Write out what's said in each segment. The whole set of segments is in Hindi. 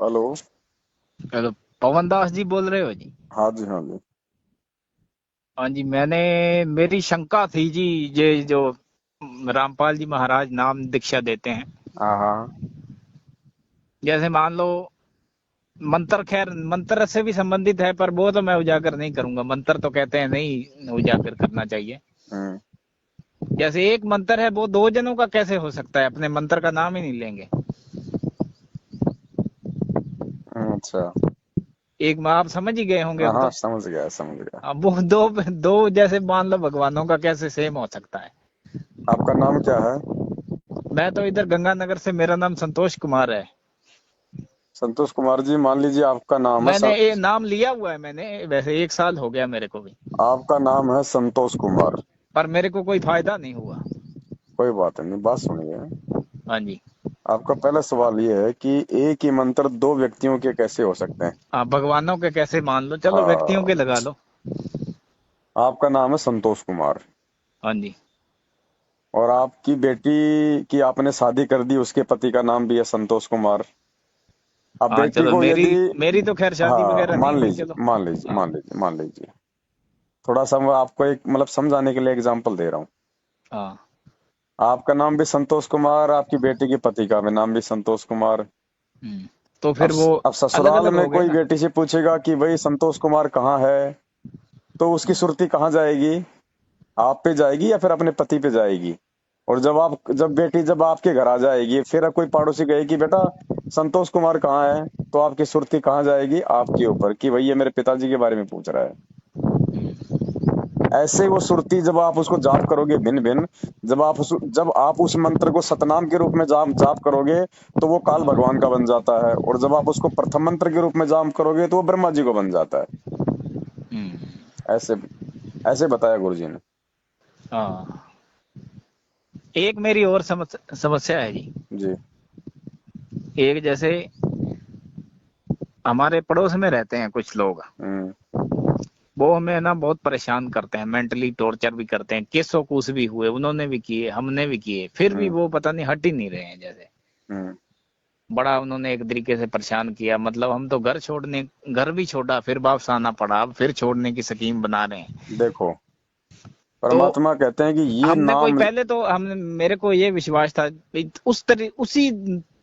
हेलो। हेलो। पवन दास जी बोल रहे हो जी? हाँ जी, हाँ जी। हाँ जी, मेरी शंका थी जी। ये जो रामपाल जी महाराज नाम दीक्षा देते हैं, हाँ हाँ। जैसे मान लो मंत्र, खैर मंत्र से भी संबंधित है, पर वो तो मैं उजागर नहीं करूंगा। मंत्र तो कहते हैं नहीं उजागर करना चाहिए। हम्म। जैसे एक मंत्र है, वो दो जनों का कैसे हो सकता है? अपने मंत्र का नाम ही नहीं लेंगे। अच्छा। एक में आप समझ ही गए होंगे हाँ अब हाँ, तो। समझ गया समझ गया। अब वो दो दो जैसे मान लो भगवानों का कैसे सेम हो सकता है? आपका नाम क्या है? मैं तो इधर गंगानगर से, मेरा नाम संतोष कुमार है। संतोष कुमार जी, मान लीजिए आपका नाम है मैंने ये नाम लिया हुआ है, मैंने वैसे 1 साल हो गया मेरे को भी, आपका नाम है संतोष कुमार। पर मेरे को कोई फायदा नहीं हुआ। कोई बात नहीं, बात सुनिए। हाँ जी। आपका पहला सवाल ये है कि एक ही मंत्र दो व्यक्तियों के कैसे हो सकते हैं। आप भगवानों के कैसे मान लो, चलो व्यक्तियों के हाँ। लगा लो। आपका नाम है संतोष कुमार, हाँ जी। और आपकी बेटी की आपने शादी कर दी, उसके पति का नाम भी है संतोष कुमार। अब हाँ बेटी चलो, को मेरी यदि, मेरी तो खैर शादी हाँ वगैरह नहीं मान हुई, लीजिए चलो। मान लीजिए हाँ। मान लीजिए मान लीजिए, थोड़ा सा मैं आपको एक मतलब समझाने के लिए एग्जांपल दे रहा हूँ। हाँ। आपका नाम भी संतोष कुमार, आपकी बेटी के पति का भी नाम भी संतोष कुमार। तो अब फिर वो अब अलग ससुराल अलग में हो गए कोई ना। बेटी से पूछेगा कि भाई संतोष कुमार कहाँ है, तो उसकी हम्म, सुर्ती कहाँ जाएगी? आप पे जाएगी या फिर अपने पति पे जाएगी? और जब बेटी जब आपके घर आ जाएगी, फिर कोई पड़ोसी कहे कि बेटा संतोष कुमार कहाँ है, तो आपकी सुर्ती कहाँ जाएगी? आपके ऊपर, कि भाई ये मेरे पिताजी के बारे में पूछ रहा है। ऐसे वो सुरती जब आप उसको जाप करोगे भिन्न भिन्न, जब आप उस मंत्र को सतनाम के रूप में जाप जाप करोगे, तो वो काल हाँ। भगवान का बन जाता है, और जब आप उसको प्रथम मंत्र के रूप में जाप करोगे तो वो ब्रह्मा जी को बन जाता है। हम्म, ऐसे ऐसे बताया गुरु जी ने। हाँ। एक मेरी और समस्या है जी। जी। एक जैसे हमारे पड़ोस में रहते हैं कुछ लोग, हम्म। वो हमें ना बहुत परेशान करते हैं, मेंटली टॉर्चर भी करते हैं, केसों कूस भी हुए, उन्होंने भी किए, हमने भी किए, फिर भी हम्म। वो पता नहीं हट ही नहीं रहे हैं। जैसे हम्म। बड़ा उन्होंने एक तरीके से परेशान किया, मतलब हम तो घर भी छोड़ा, फिर वापस आना पड़ा, अब फिर छोड़ने की स्कीम बना रहे हैं। देखो, तो परमात्मा कहते हैं कि ये हमने कोई नाम। पहले तो हमने मेरे को ये विश्वास था भाई, उसी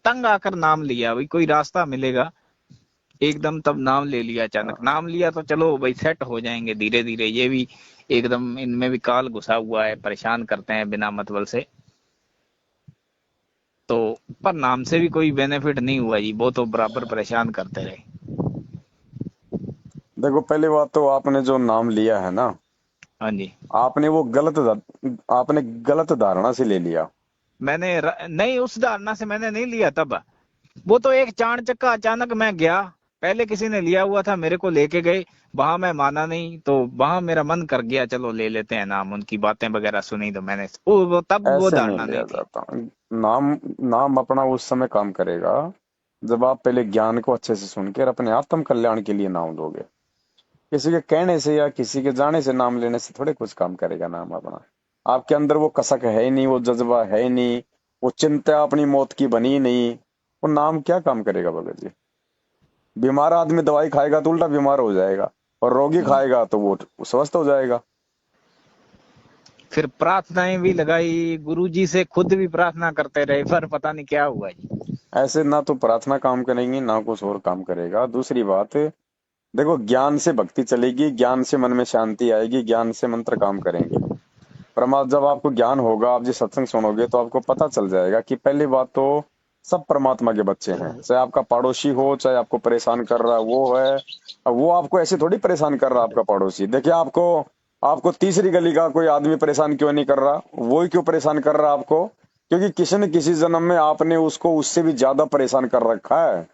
तंग आकर नाम लिया, भाई कोई रास्ता मिलेगा, एकदम तब नाम ले लिया। अचानक नाम लिया तो चलो भाई सेट हो जाएंगे धीरे धीरे। ये भी एकदम इनमें भी काल घुसा हुआ है, परेशान करते हैं बिना मतलब से। तो पर नाम से भी कोई बेनिफिट नहीं हुआ जी, वो तो बराबर परेशान करते रहे। देखो, पहली बात तो आपने जो नाम लिया है ना, हाँ जी। आपने गलत धारणा से ले लिया। नहीं, उस धारणा से मैंने नहीं लिया तब। वो तो एक चाण चक्का अचानक मैं गया, पहले किसी ने लिया हुआ था, मेरे को लेके गए, वहां मैं माना नहीं, तो वहां मेरा मन कर गया चलो ले लेते हैं नाम, उनकी बातें वगैरह सुनी तो मैंने तब वो ऐसे नहीं धारणा लिया नहीं थी। जाता। नाम नाम अपना उस समय काम करेगा जब आप पहले ज्ञान को अच्छे से सुन के और अपने आत्म कल्याण के लिए नाम दोगे। किसी के कहने से या किसी के जाने से नाम लेने से थोड़े कुछ काम करेगा नाम अपना। आपके अंदर वो कसक है ही नहीं, वो जज्बा है ही नहीं, वो चिंता अपनी मौत की बनी ही नहीं, वो नाम क्या काम करेगा भगत जी? बीमार आदमी दवाई खाएगा तो उल्टा बीमार हो जाएगा, और रोगी हम्म। खाएगा तो वो स्वस्थ हो जाएगा। फिर प्रार्थनाएं भी लगाई, गुरुजी से खुद भी प्रार्थना करते रहे, पर पता नहीं क्या हुआ जी। ऐसे ना तो प्रार्थना काम करेंगी, ना कुछ और काम करेगा। दूसरी बात, देखो, ज्ञान से भक्ति चलेगी, ज्ञान से मन में शांति आएगी, ज्ञान से मंत्र काम करेंगे। परमात्मा, जब आपको ज्ञान होगा, आप जी सत्संग सुनोगे तो आपको पता चल जाएगा कि पहली बात तो सब परमात्मा के बच्चे हैं। चाहे आपका पड़ोसी हो, चाहे आपको परेशान कर रहा है वो है। अब वो आपको ऐसे थोड़ी परेशान कर रहा है आपका पड़ोसी। देखिए, आपको आपको तीसरी गली का कोई आदमी परेशान क्यों नहीं कर रहा? वो ही क्यों परेशान कर रहा है आपको? क्योंकि किसी न किसी जन्म में आपने उसको उससे भी ज्यादा परेशान कर रखा है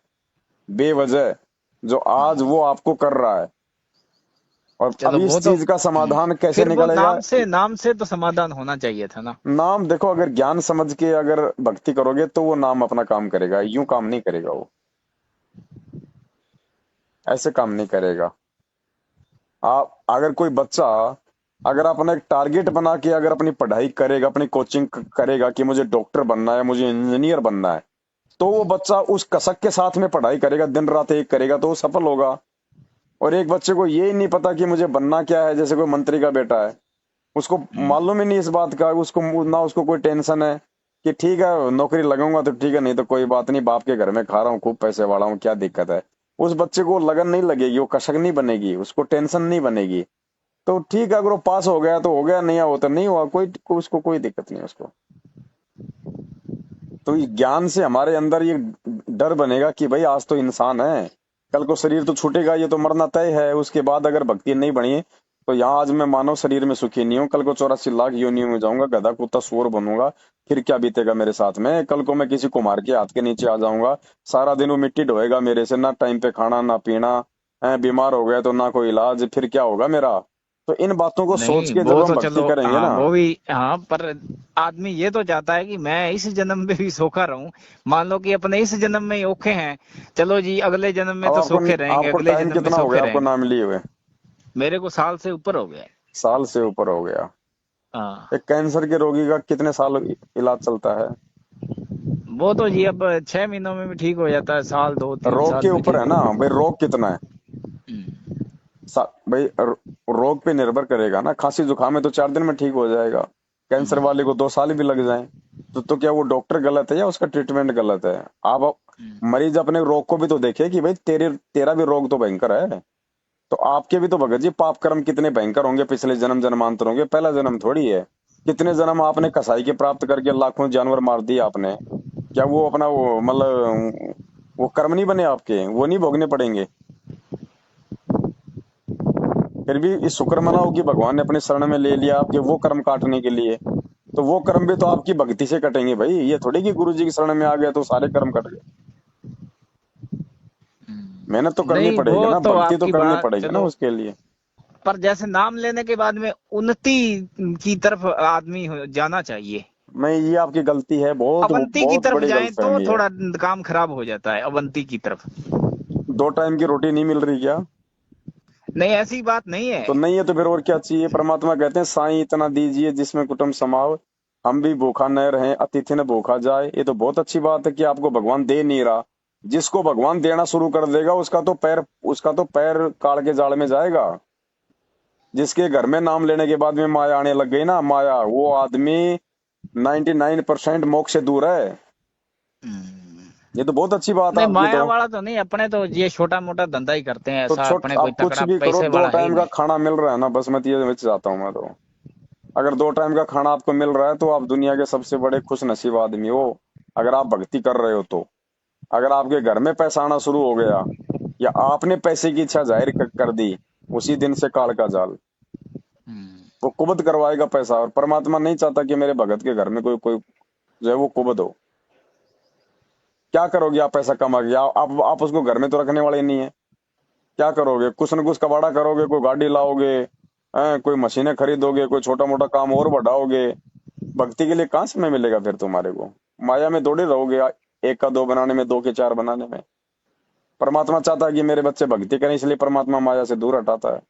बेवजह, जो आज वो आपको कर रहा है। और अब चलो इस वो तो चीज का समाधान कैसे फिर वो निकलेगा? नाम से तो समाधान होना चाहिए था ना। नाम, देखो, अगर ज्ञान समझ के अगर भक्ति करोगे तो वो नाम अपना काम करेगा, यूं काम नहीं करेगा वो। ऐसे काम नहीं करेगा। आप अगर कोई बच्चा, अगर अपना एक टारगेट बना के अगर अपनी पढ़ाई करेगा, अपनी कोचिंग करेगा कि मुझे डॉक्टर बनना है, मुझे इंजीनियर बनना है, तो वो बच्चा उस कसक के साथ में पढ़ाई करेगा, दिन रात एक करेगा तो वो सफल होगा। और एक बच्चे को ये नहीं पता कि मुझे बनना क्या है, जैसे कोई मंत्री का बेटा है, उसको मालूम ही नहीं इस बात का, उसको ना उसको कोई टेंशन है कि ठीक है नौकरी लगाऊंगा तो ठीक है, नहीं तो कोई बात नहीं, बाप के घर में खा रहा हूँ, खूब पैसे वाला हूँ, क्या दिक्कत है। उस बच्चे को लगन नहीं लगेगी, वो कशक नहीं बनेगी, उसको टेंशन नहीं बनेगी। तो ठीक है, अगर वो पास हो गया तो हो गया, नहीं हो तो नहीं हुआ, उसको कोई दिक्कत नहीं है उसको। तो ये ज्ञान से हमारे अंदर ये डर बनेगा कि भाई आज तो इंसान है, कल को शरीर तो छूटेगा, ये तो मरना तय है। उसके बाद अगर भक्ति नहीं बनी तो यहाँ आज मैं मानव शरीर में सुखी नहीं हूँ, कल को 84 लाख योनियों में जाऊंगा, गधा कुत्ता सूअर बनूंगा, फिर क्या बीतेगा मेरे साथ में। कल को मैं किसी कुम्हार के हाथ के नीचे आ जाऊंगा, सारा दिन वो मिट्टी ढोएगा मेरे से, ना टाइम पे खाना ना पीना, बीमार हो गया तो ना कोई इलाज, फिर क्या होगा मेरा। तो इन बातों को सोच नहीं के वो जब हम तो भक्ति चलो, करेंगे हाँ ना। वो भी, हाँ पर आदमी ये तो चाहता है कि मैं इस जन्म में भी सोखा रहूं। मान लो कि अपने इस जन्म में ही औखे हैं, चलो जी अगले जन्म में अब तो आपको सोखे रहेंगे, आपको अगले टाइम जन्म में कितना हो सोखे गया आपको रहेंगे। नाम लिए हुए? मेरे को साल से ऊपर हो गया है। साल से ऊपर हो गया। हाँ एक कैंसर के रोगी का कितने साल इलाज चलता है? वो तो जी अब 6 महीनों में भी ठीक हो जाता है, साल 2 3 रोग साल के भी ऊपर ठीक है हो ना जाता भाई, रोग कितना है। है। भाई रोग पे निर्भर करेगा ना, खांसी जुकाम है तो 4 दिन में ठीक हो जाएगा, कैंसर हम्म, वाले को 2 साल भी लग जाए। तो क्या वो डॉक्टर गलत है या उसका ट्रीटमेंट गलत है? आप हम्म, मरीज अपने रोग को भी तो देखे कि भाई तेरा भी रोग तो भयंकर है। तो आपके भी तो भगत जी पाप कर्म कितने भयंकर होंगे, पिछले जन्म जन्मांतर होंगे, पहला जन्म थोड़ी है। कितने जन्म आपने कसाई के प्राप्त करके लाखों जानवर मार दिए आपने, क्या वो अपना वो मतलब वो कर्म नहीं बने आपके, वो नहीं भोगने पड़ेंगे? फिर भी इस शुक्र मनाओ कि भगवान ने अपने शरण में ले लिया आपके वो कर्म काटने के लिए। तो वो कर्म भी तो आपकी भक्ति से कटेंगे भाई, ये थोड़ी कि गुरु जी की शरण में आ गए तो सारे कर्म कट गए। मेहनत तो करनी नहीं पड़ेगी वो ना, तो भक्ति तो आपकी करनी बात पड़ेगी ना चलो, उसके लिए। पर जैसे नाम लेने के बाद में उन्नति की तरफ आदमी जाना चाहिए। नहीं, ये आपकी गलती है, बहुत अवंती की बहुत तरफ बड़ी जाए तो गलतफहमी है। थोड़ा काम खराब हो जाता है, अवंती की तरफ। 2 टाइम की रोटी नहीं मिल रही क्या? नहीं ऐसी बात नहीं है। तो नहीं है तो फिर और क्या चाहिए? परमात्मा कहते हैं साईं इतना दीजिए जिसमें कुटुंब समाओ, हम भी भूखा न रहें अतिथि न भूखा जाए। ये तो बहुत अच्छी बात है कि आपको भगवान दे नहीं रहा। जिसको भगवान देना शुरू कर देगा उसका तो पैर काल के जाल में जाएगा। जिसके घर में नाम लेने के बाद में माया आने लग गई ना, माया, वो आदमी 99% मोक्ष से दूर है। हम्म, ये तो बहुत अच्छी बात है नहीं आपकी माया तो। वाला तो नहीं, अपने तो ये छोटा मोटा धंधा ही करते हैं, तो ऐसा छोट अपने कोई आप कुछ तकड़ा भी करो, पैसे दो वाला है ही टाइम का नहीं। खाना मिल रहा है ना, बस मैं तो ये चाहता हूँ मैं तो। अगर 2 टाइम का खाना आपको मिल रहा है तो आप दुनिया के सबसे बड़े खुश नसीब आदमी हो। अगर आप भक्ति कर रहे हो तो। अगर आपके घर में पैसा आना शुरू हो गया या आपने पैसे की इच्छा जाहिर कर दी, उसी दिन से काल का जाल, हम्म, वो कुबद करवाएगा पैसा। और परमात्मा नहीं चाहता कि मेरे भगत के घर में कोई कोई जो है वो कुबद हो। क्या करोगे आप पैसा कमा के? आप उसको घर में तो रखने वाले नहीं है। क्या करोगे? कुछ न कुछ कबाड़ा करोगे, कोई गाड़ी लाओगे, कोई मशीनें खरीदोगे, कोई छोटा मोटा काम और बढ़ाओगे। भक्ति के लिए कहाँ समय मिलेगा फिर तुम्हारे को? माया में दौड़े रहोगे, एक का दो बनाने में, दो के चार बनाने में। परमात्मा चाहता है कि मेरे बच्चे भक्ति करें, इसलिए परमात्मा माया से दूर हटाता है।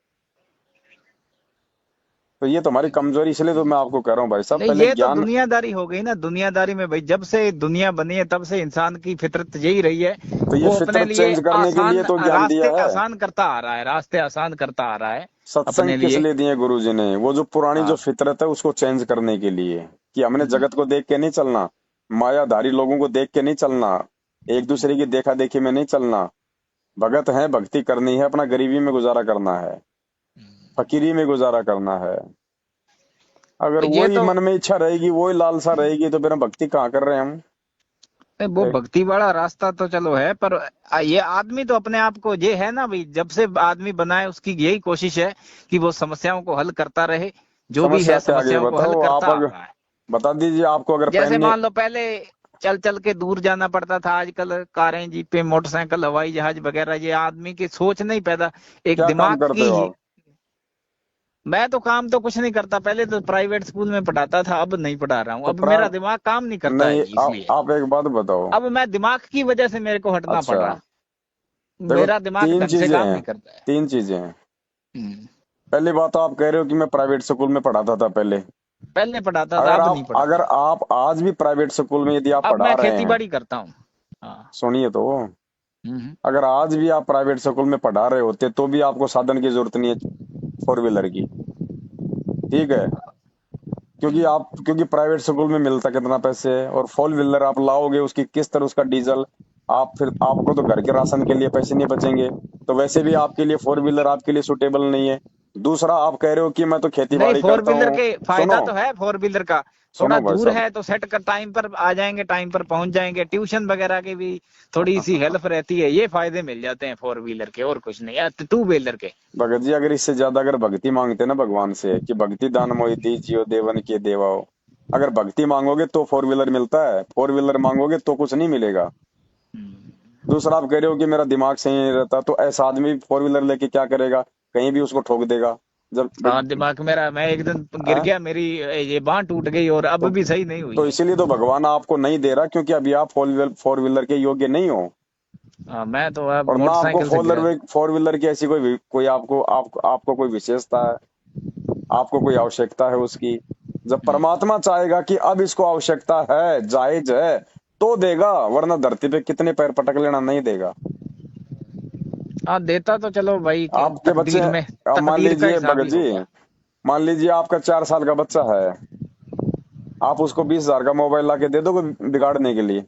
तो ये तुम्हारी कमजोरी, इसलिए तो मैं आपको कह रहा हूँ भाई साहब, नहीं पहले ये तो ज्ञान। दुनियादारी हो गई ना। दुनियादारी में भाई जब से दुनिया बनी है तब से इंसान की फितरत यही रही है, तो ये वो अपने फितरत लिए चेंज करने के लिए आसान तो ज्ञान दिया रास्ते है। आसान करता आ रहा है, रास्ते आसान करता आ रहा है सत्संग अपने किस लिए। लिए दिए गुरु जी ने? वो जो पुरानी जो हाँ। फितरत है उसको चेंज करने के लिए, कि हमने हम्म, जगत को देख के नहीं चलना, मायाधारी लोगों को देख के नहीं चलना, एक दूसरे की देखा देखी में नहीं चलना। भगत है, भक्ति करनी है, अपना गरीबी में गुजारा करना है, फकीरी में गुजारा करना है। अगर तो ये वही तो मन में इच्छा रहेगी, वही लालसा रहेगी, तो फिर हम भक्ति कहाँ कर रहे हैं हम? वो भक्ति वाला रास्ता तो चलो है, पर ये आदमी तो अपने आप को ये है ना भाई, जब से आदमी बना है उसकी यही कोशिश है कि वो समस्याओं को हल करता रहे, जो भी समस्या है क्या आगे समस्याओं को हल बताओ करता आप, आ अगर रहा है। बता दीजिए आपको अगर जैसे पहनने। मान लो पहले चल चल के दूर जाना पड़ता था, आजकल कारें जीपें मोटरसाइकिल हवाई जहाज वगैरह, ये आदमी की सोच नहीं पैदा, एक क्या काम दिमाग करते की। हो आप? मैं तो काम तो कुछ नहीं करता, पहले तो प्राइवेट स्कूल में पढ़ाता था, अब नहीं पढ़ा रहा हूँ, तो अब मेरा प्राइम दिमाग काम नहीं करता है नहीं, जी, इसलिए आप एक बात बताओ। अब मैं दिमाग की वजह से मेरे को हटना पड़ अच्छा, रहा, देखो मेरा दिमाग तीन ढंग से चीजें काम हैं, नहीं करता है। 3 चीजें हैं। हम्म, पहली बात तो आप कह रहे हो कि मैं प्राइवेट स्कूल में पढ़ाता था पहले। पहले पढ़ाता था, अगर अब आप नहीं पढ़ा अगर रहा। आप आज भी प्राइवेट स्कूल में यदि आप अब पढ़ा मैं रहे खेती हैं, बाड़ी करता हूँ। हाँ। सुनिए तो, हम्म। अगर आज भी आप प्राइवेट स्कूल में पढ़ा रहे होते तो भी आपको साधन की जरूरत नहीं है फोर व्हीलर की, ठीक है, क्योंकि प्राइवेट स्कूल में मिलता कितना पैसे है, और फोर व्हीलर आप लाओगे उसकी किस्त और उसका डीजल, आप फिर आपको तो घर के राशन के लिए पैसे नहीं बचेंगे, तो वैसे भी आपके लिए फोर व्हीलर आपके लिए सुटेबल नहीं है। दूसरा, आप कह रहे हो कि मैं तो खेती नहीं, बाड़ी फोर करता व्हीलर हूँ। के फायदा सुनो, तो है फोर व्हीलर का। थोड़ा सुनो भाई दूर साहब, है तो सेट कर टाइम पर आ जाएंगे, टाइम पर पहुंच जाएंगे, ट्यूशन वगैरह की भी थोड़ी सी हेल्प रहती है, ये फायदे मिल जाते हैं फोर व्हीलर के, और कुछ नहीं, या टू व्हीलर के। भगत जी अगर इससे ज्यादा अगर भक्ति मांगते ना भगवान से कि भक्ति दान मोहि दीजियो देवन के देवाओ, अगर भक्ति मांगोगे तो फोर व्हीलर मिलता है, फोर व्हीलर मांगोगे तो कुछ नहीं मिलेगा। दूसरा, आप कह रहे हो कि मेरा दिमाग सही नहीं रहता, तो ऐसा आदमी फोर व्हीलर लेके क्या करेगा, कहीं भी उसको ठोक देगा। जब हाँ, दिमाग मेरा, मैं एक दिन गिर आ? गया, मेरी ये बांह टूट गई और अब तो भी सही नहीं हुई तो है। इसीलिए तो भगवान आपको नहीं दे रहा, क्योंकि अभी आप फोर व्हीलर के योग्य नहीं हो, हाँ, मैं तो अब और ना आपको मोटरसाइकिल से गिरा। फोर व्हीलर की ऐसी कोई आपको कोई विशेषता है, आपको कोई आवश्यकता है उसकी। जब परमात्मा चाहेगा कि अब इसको आवश्यकता है, जायज है, तो देगा, वरना धरती पे कितने पैर पटक लेना, नहीं देगा। हाँ, देता तो चलो भाई के आपके बच्चे, तकदीर में, अब मान तकदीर का लीजिए हिसाब भगत ही जी, हो गया। मान लीजिए आपका 4 साल का बच्चा है, आप उसको 20,000 का मोबाइल लाके दे दोगे बिगाड़ने के लिए,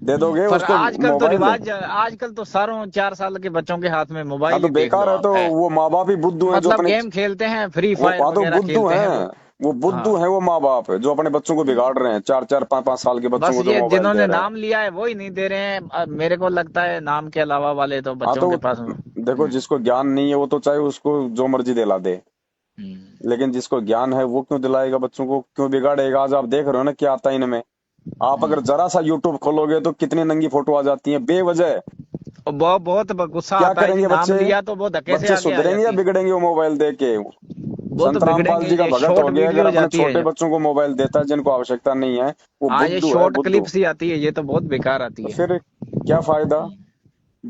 दे दोगे पर उसको आजकल तो मोबाइल? रिवाज, आजकल तो सारों 4 साल के बच्चों के हाथ में हाँ मोबाइल तो ही देख लो बेकार है, तो आप है। वो माँ बाप ही बुद्धू हैं जो मतलब अपने, गेम खेलते हैं, फ्री वो फायर हाँ तो वगैरह बुद्धू खेलते हैं हैं, वो। वो बुद्धू हाँ, हैं, वो माँ बाप है जो अपने बच्चों को बिगाड़ रहे हैं, 4-4 5-5 साल के बच्चों बस को जो ये मोबाइल दे जिन्होंने रहे हैं। नाम लिया है वो ही नहीं दे रहे हैं, अब मेरे को लगता है नाम के अलावा वाले तो हाँ बच्चों तो के पास। देखो, जिसको ज्ञान नहीं है वो तो चाहे उसको जो मर्जी दिला दे, हम्म। लेकिन जिसको ज्ञान है वो क्यों दिलाएगा बच्चों को, क्यों बिगाड़ेगा? आज आप देख रहे हो ना क्या आता है इनमें। आप अगर जरा सा यूट्यूब खोलोगे तो कितनी नंगी फोटो आ जाती है बेवजह। और बहुत गुस्सा क्या आता है जी, करेंगे नाम बच्चे? लिया तो वो धक्के से बच्चे आगे आ सुधरेंगे या जाती है। बिगड़ेंगे वो मोबाइल देख के? वो तो संत रामपाल बिगड़ेंगे, जी का ये भगत शॉर्ट हो गया, वीडियो अगर हो अपने जाती है छोटे ये तो। बच्चों को मोबाइल देता है जिनको आवश्यकता नहीं है, वो हाँ, ये बुद्धू है, शॉर्ट क्लिप बुद्धू। सी आती है, ये तो बहुत बेकार आती तो है। फिर क्या फायदा?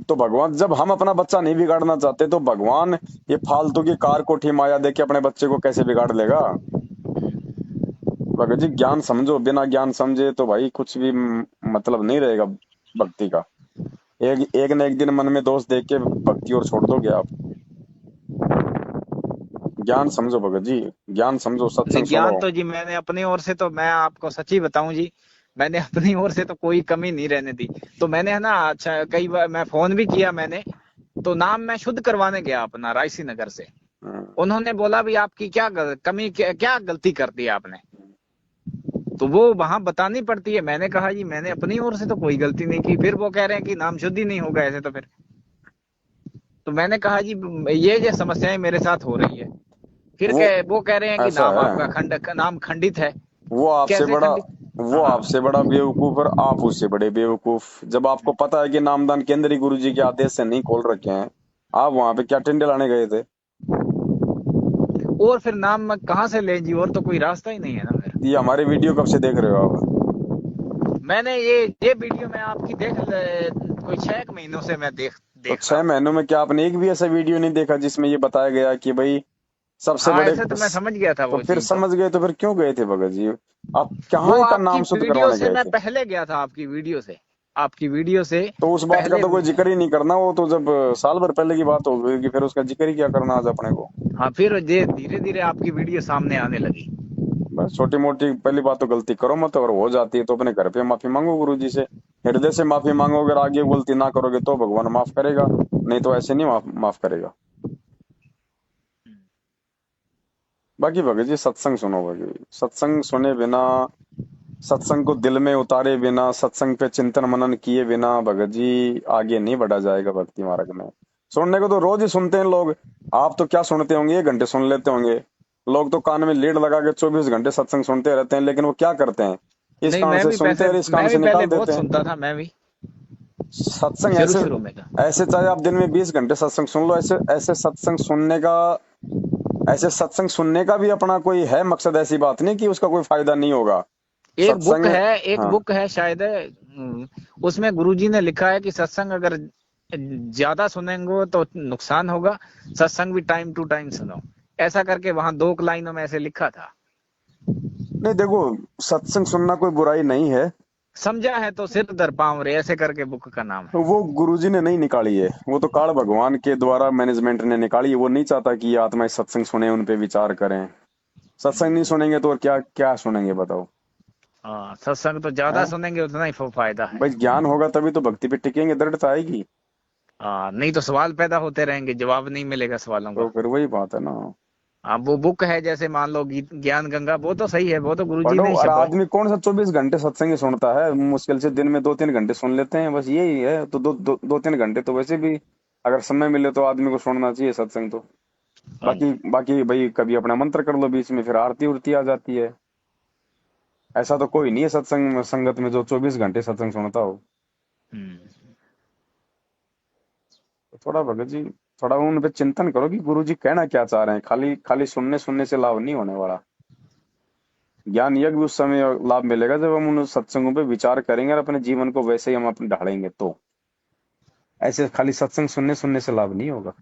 तो भगवान, जब हम अपना बच्चा नहीं बिगाड़ना चाहते तो भगवान ये फालतू की कार कोठी माया देके अपने बच्चे को कैसे बिगाड़ लेगा? भगत जी ज्ञान समझो, बिना ज्ञान समझे तो भाई कुछ भी मतलब नहीं रहेगा भक्ति का। एक एक न एक दिन मन में दोष देख के भक्ति और छोड़ दोगे आप। ज्ञान समझो भगत जी, ज्ञान समझो, नहीं, सत्संग सुनो। ज्ञान तो जी मैंने अपनी ओर से, तो मैं आपको सच्ची बताऊं जी, मैंने अपनी ओर से तो कोई कमी नहीं रहने दी। तो मैंने है ना, अच्छा कई बार मैं फोन भी किया मैंने, तो नाम मैं शुद्ध करवाने गया अपना रायसी नगर से। हम्म, उन्होंने बोला भी आपकी क्या कमी, क्या गलती कर दी आपने, तो वो वहां बतानी पड़ती है। मैंने कहा जी मैंने अपनी ओर से तो कोई गलती नहीं की। फिर वो कह रहे हैं कि नाम शुद्ध ही नहीं होगा ऐसे तो फिर। तो मैंने कहा जी ये समस्याएं मेरे साथ हो रही है। फिर वो वो कह रहे हैं कि ऐसा नाम है, आपका नाम खंडित है। वो आपसे कैसे बड़ा खंडित? वो हाँ, आपसे बड़ा बेवकूफ और आप उससे बड़े बेवकूफ। जब आपको पता है कि नामदान केंद्र ही गुरु जी के आदेश से नहीं खोल रखे हैं, आप वहां पे क्या टेंडे लाने गए थे? और फिर नाम मैं कहाँ से ले जी, और तो कोई रास्ता ही नहीं है ना फिर। ये हमारे वीडियो कब से देख रहे हो आप? मैंने ये वीडियो मैं आपकी कोई 6 महीनों से मैं तो देख रहा छह हूँ। महीनों में क्या आपने एक भी ऐसा वीडियो नहीं देखा जिसमें ये बताया गया कि भाई सबसे हाँ, बड़े? ऐसे तो मैं समझ गया था तो वो फिर चीज तो। समझ गए तो फिर क्यों गए थे भगत जी? आप वो कहाँ का आपकी नाम शुद्ध वीडियो करवाने से गए मैं थे? पहले गया था, आपकी वीडियो से, आपकी वीडियो से तो उस बात का पहले। तो कोई जिक्र ही नहीं करना, वो तो जब साल भर पहले की बात हो गई कि फिर उसका जिक्र ही क्या करना आज अपने को। हाँ, फिर ये धीरे धीरे आपकी वीडियो सामने आने लगी। बस छोटी मोटी पहली बात तो गलती करो मत, और हो जाती है तो अपने घर पे माफी मांगो गुरु जी से, हृदय से माफी मांगो। अगर आगे गलती ना करोगे तो भगवान माफ करेगा, नहीं तो ऐसे नहीं माफ करेगा। बाकी भगत जी सत्संग सुनो, भगत जी सत्संग सुने बिना, सत्संग को दिल में उतारे बिना, सत्संग पे चिंतन मनन किए बिना भगत जी आगे नहीं बढ़ा जाएगा भक्ति मार्ग में। सुनने को तो रोज ही सुनते हैं लोग, आप तो क्या सुनते होंगे, 1 घंटे सुन लेते होंगे। लोग तो कान में लीड लगा के 24 घंटे सत्संग सुनते रहते हैं, लेकिन वो क्या करते हैं? इस नहीं, कान से सुनते हैं और इस कान मैं से भी पहले निकाल बहुत देते हैं। सुनता था, मैं भी सत्संग शुरू ऐसे, शुरू में था। ऐसे चाहे आप दिन में 20 घंटे सत्संग सुन लो, ऐसे ऐसे सत्संग सुनने का, ऐसे सत्संग सुनने का भी अपना कोई है मकसद, ऐसी बात नहीं कि उसका कोई फायदा नहीं होगा। सत्संग, एक हाँ, बुक है शायद, उसमें गुरुजी ने लिखा है कि सत्संग अगर ज्यादा सुनेंगे तो नुकसान होगा, सत्संग भी टाइम टू टाइम सुनो, ऐसा करके वहां 2 लाइनों में ऐसे लिखा था। नहीं देखो, सत्संग सुनना कोई बुराई नहीं है, समझा है तो सिर दर पाँव रे, ऐसे करके बुक का नाम है। तो वो गुरुजी ने नहीं निकाली है, वो तो काल भगवान के द्वारा मैनेजमेंट ने निकाली है। वो नहीं चाहता कि ये आत्मा इस सत्संग सुने, उन पे विचार करें। सत्संग नहीं सुनेंगे तो और क्या क्या सुनेंगे बताओ। हाँ, सत्संग तो ज्यादा हैं? सुनेंगे उतना ही फायदा है। भाई ज्ञान होगा तभी तो भक्ति पे टिकेंगे, दृढ़ता आएगी। हाँ, नहीं तो सवाल पैदा होते रहेंगे, जवाब नहीं मिलेगा सवालों तो का। फिर वही बात है ना। अब वो बुक है, जैसे मान लो ज्ञान गंगा, वो तो सही है, वो तो गुरुजी पढ़ो। ने ही और छपवाई। आदमी कौन सा 24 घंटे सत्संग ही सुनता है, मुश्किल से दिन में 2-3 घंटे सुन लेते हैं, बस यही है। तो 2-3 घंटे तो वैसे भी अगर समय मिले तो आदमी को सुनना चाहिए सत्संग तो। हाँ बाकी जी। बाकी भाई कभी अपना मंत्र कर लो बीच में, फिर आरती उरती आ जाती है। ऐसा तो कोई नहीं है सत्संग संगत में जो 24 घंटे सत्संग सुनता हो। हम्म। तो थोड़ा भगत जी, थोड़ा उन पे चिंतन करो कि गुरु जी कहना क्या चाह रहे हैं। खाली खाली सुनने सुनने से लाभ नहीं होने वाला। ज्ञान यज्ञ भी उस समय लाभ मिलेगा जब हम उन सत्संगों पे विचार करेंगे और अपने जीवन को वैसे ही हम अपने ढालेंगे तो। ऐसे खाली सत्संग सुनने सुनने से लाभ नहीं होगा।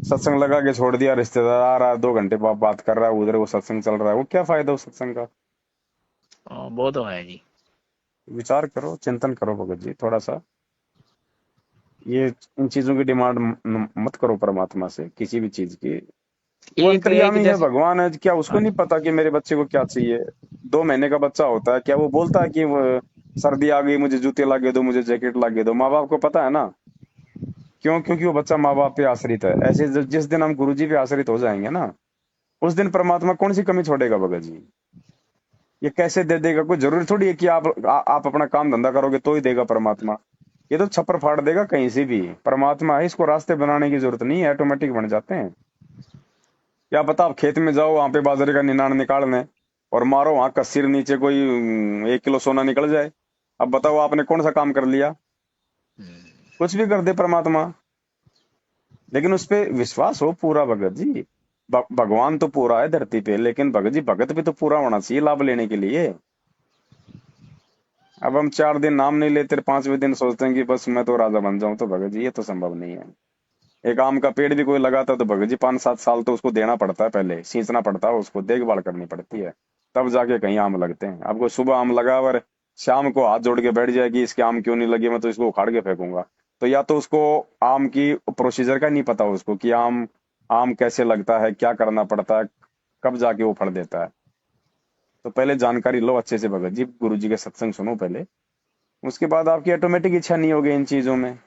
सत्संग लगा के छोड़ दिया, रिश्तेदार आ रहा है 2 घंटे बात कर रहा है, उधर वो सत्संग चल रहा है, वो क्या फायदा उस सत्संग का। वो तो है जी। विचार करो, चिंतन करो भगत जी थोड़ा सा। ये इन चीजों की डिमांड मत करो परमात्मा से किसी भी चीज की। वो एक है कि अंतर्यामी है, जैसे, भगवान है, क्या उसको हाँ नहीं जी, पता कि मेरे बच्चे को क्या चाहिए। 2 महीने का बच्चा होता है, क्या वो बोलता है कि वो सर्दी आ गई मुझे जूते लाके दो, मुझे जैकेट लाके दो। माँ बाप को पता है ना। क्यों? क्योंकि वो बच्चा माँ बाप पे आश्रित है। ऐसे जिस दिन हम गुरु जी पे आश्रित हो जाएंगे ना, उस दिन परमात्मा कौन सी कमी छोड़ेगा भगत जी। ये कैसे दे देगा? कोई जरूरी थोड़ी है कि आप अपना काम धंधा करोगे तो ही देगा परमात्मा। ये तो छप्पर फाड़ देगा कहीं से भी। परमात्मा है, इसको रास्ते बनाने की जरूरत नहीं है, ऑटोमेटिक बन जाते हैं। क्या पता आप खेत में जाओ, वहां पे बाजरे का निनाण निकालने और मारो वहां कसीर नीचे कोई 1 किलो सोना निकल जाए। अब बताओ आपने कौन सा काम कर लिया। कुछ भी कर दे परमात्मा, लेकिन उस पे विश्वास हो पूरा भगत जी। भगवान तो पूरा है धरती पे, लेकिन भगत जी भगत भी तो पूरा होना चाहिए लाभ लेने के लिए। अब हम 4 दिन नाम नहीं लेते, 5वें दिन सोचते हैं कि बस मैं तो राजा बन जाऊं, तो भगत जी ये तो संभव नहीं है। एक आम का पेड़ भी कोई लगाता है तो भगत जी 5-7 साल तो उसको देना पड़ता है, पहले सींचना पड़ता है, उसको देखभाल करनी पड़ती है, तब जाके कहीं आम लगते हैं। अब कोई सुबह आम लगा और शाम को हाथ जोड़ के बैठ जाए कि इसके आम क्यों नहीं लगे, मैं तो इसको उखाड़ के फेंकूंगा। तो या तो उसको आम की प्रोसीजर का नहीं पता उसको कि आम आम कैसे लगता है, क्या करना पड़ता है, कब जाके वो फल देता है। तो पहले जानकारी लो अच्छे से भगत जी, गुरु जी के सत्संग सुनो पहले, उसके बाद आपकी ऑटोमेटिक इच्छा नहीं होगी इन चीजों में।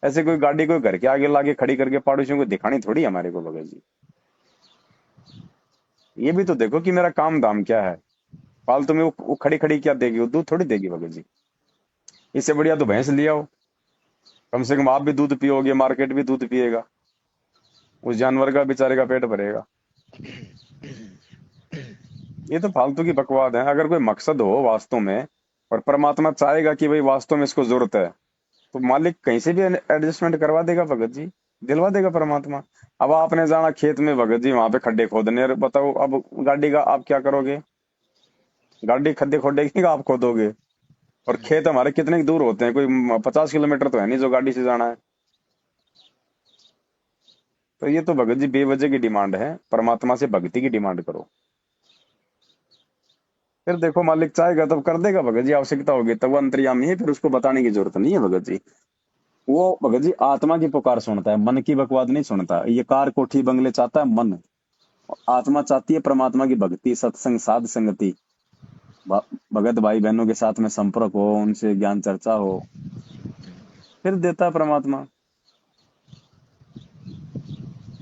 ऐसे कोई गाड़ी कोई घर के आगे लाके खड़ी करके पड़ोसियों को दिखानी थोड़ी है हमारे को भगत जी। ये भी तो देखो कि मेरा काम दाम क्या है। फालतू में वो खड़ी खड़ी क्या देगी, वो दूध थोड़ी देगी भगत जी। इससे बढ़िया तो भैंस लिया हो, कम से कम आप भी दूध पियोगे, मार्केट भी दूध पिएगा, उस जानवर का बेचारे का पेट भरेगा। ये तो फालतू की बकवाद है। अगर कोई मकसद हो वास्तव में और परमात्मा चाहेगा कि भाई वास्तव में इसको जरूरत है, तो मालिक कहीं से भी एडजस्टमेंट करवा देगा भगत जी, दिलवा देगा परमात्मा। अब आपने जाना खेत में भगत जी, वहां पे खड्डे खोदने, और बताओ अब गाड़ी का आप क्या करोगे? गाड़ी खड्डे खोदेगी आप खोदोगे? और खेत हमारे कितने दूर होते हैं, कोई 50 किलोमीटर तो है नहीं जो गाड़ी से जाना है। तो ये तो भगत जी बेवजह की डिमांड है, परमात्मा से भक्ति की डिमांड करो। फिर देखो मालिक चाहेगा तब कर देगा भगत जी, आवश्यकता होगी तब। वो अंतर्यामी है, फिर उसको बताने की जरूरत नहीं है भगत जी। वो भगत जी आत्मा की पुकार सुनता है, मन की बकवाद नहीं सुनता। ये कार कोठी बंगले चाहता है मन, आत्मा चाहती है परमात्मा की भक्ति, सत्संग, साध संगति, भगत भाई बहनों के साथ में संपर्क हो, उनसे ज्ञान चर्चा हो, फिर देता है परमात्मा।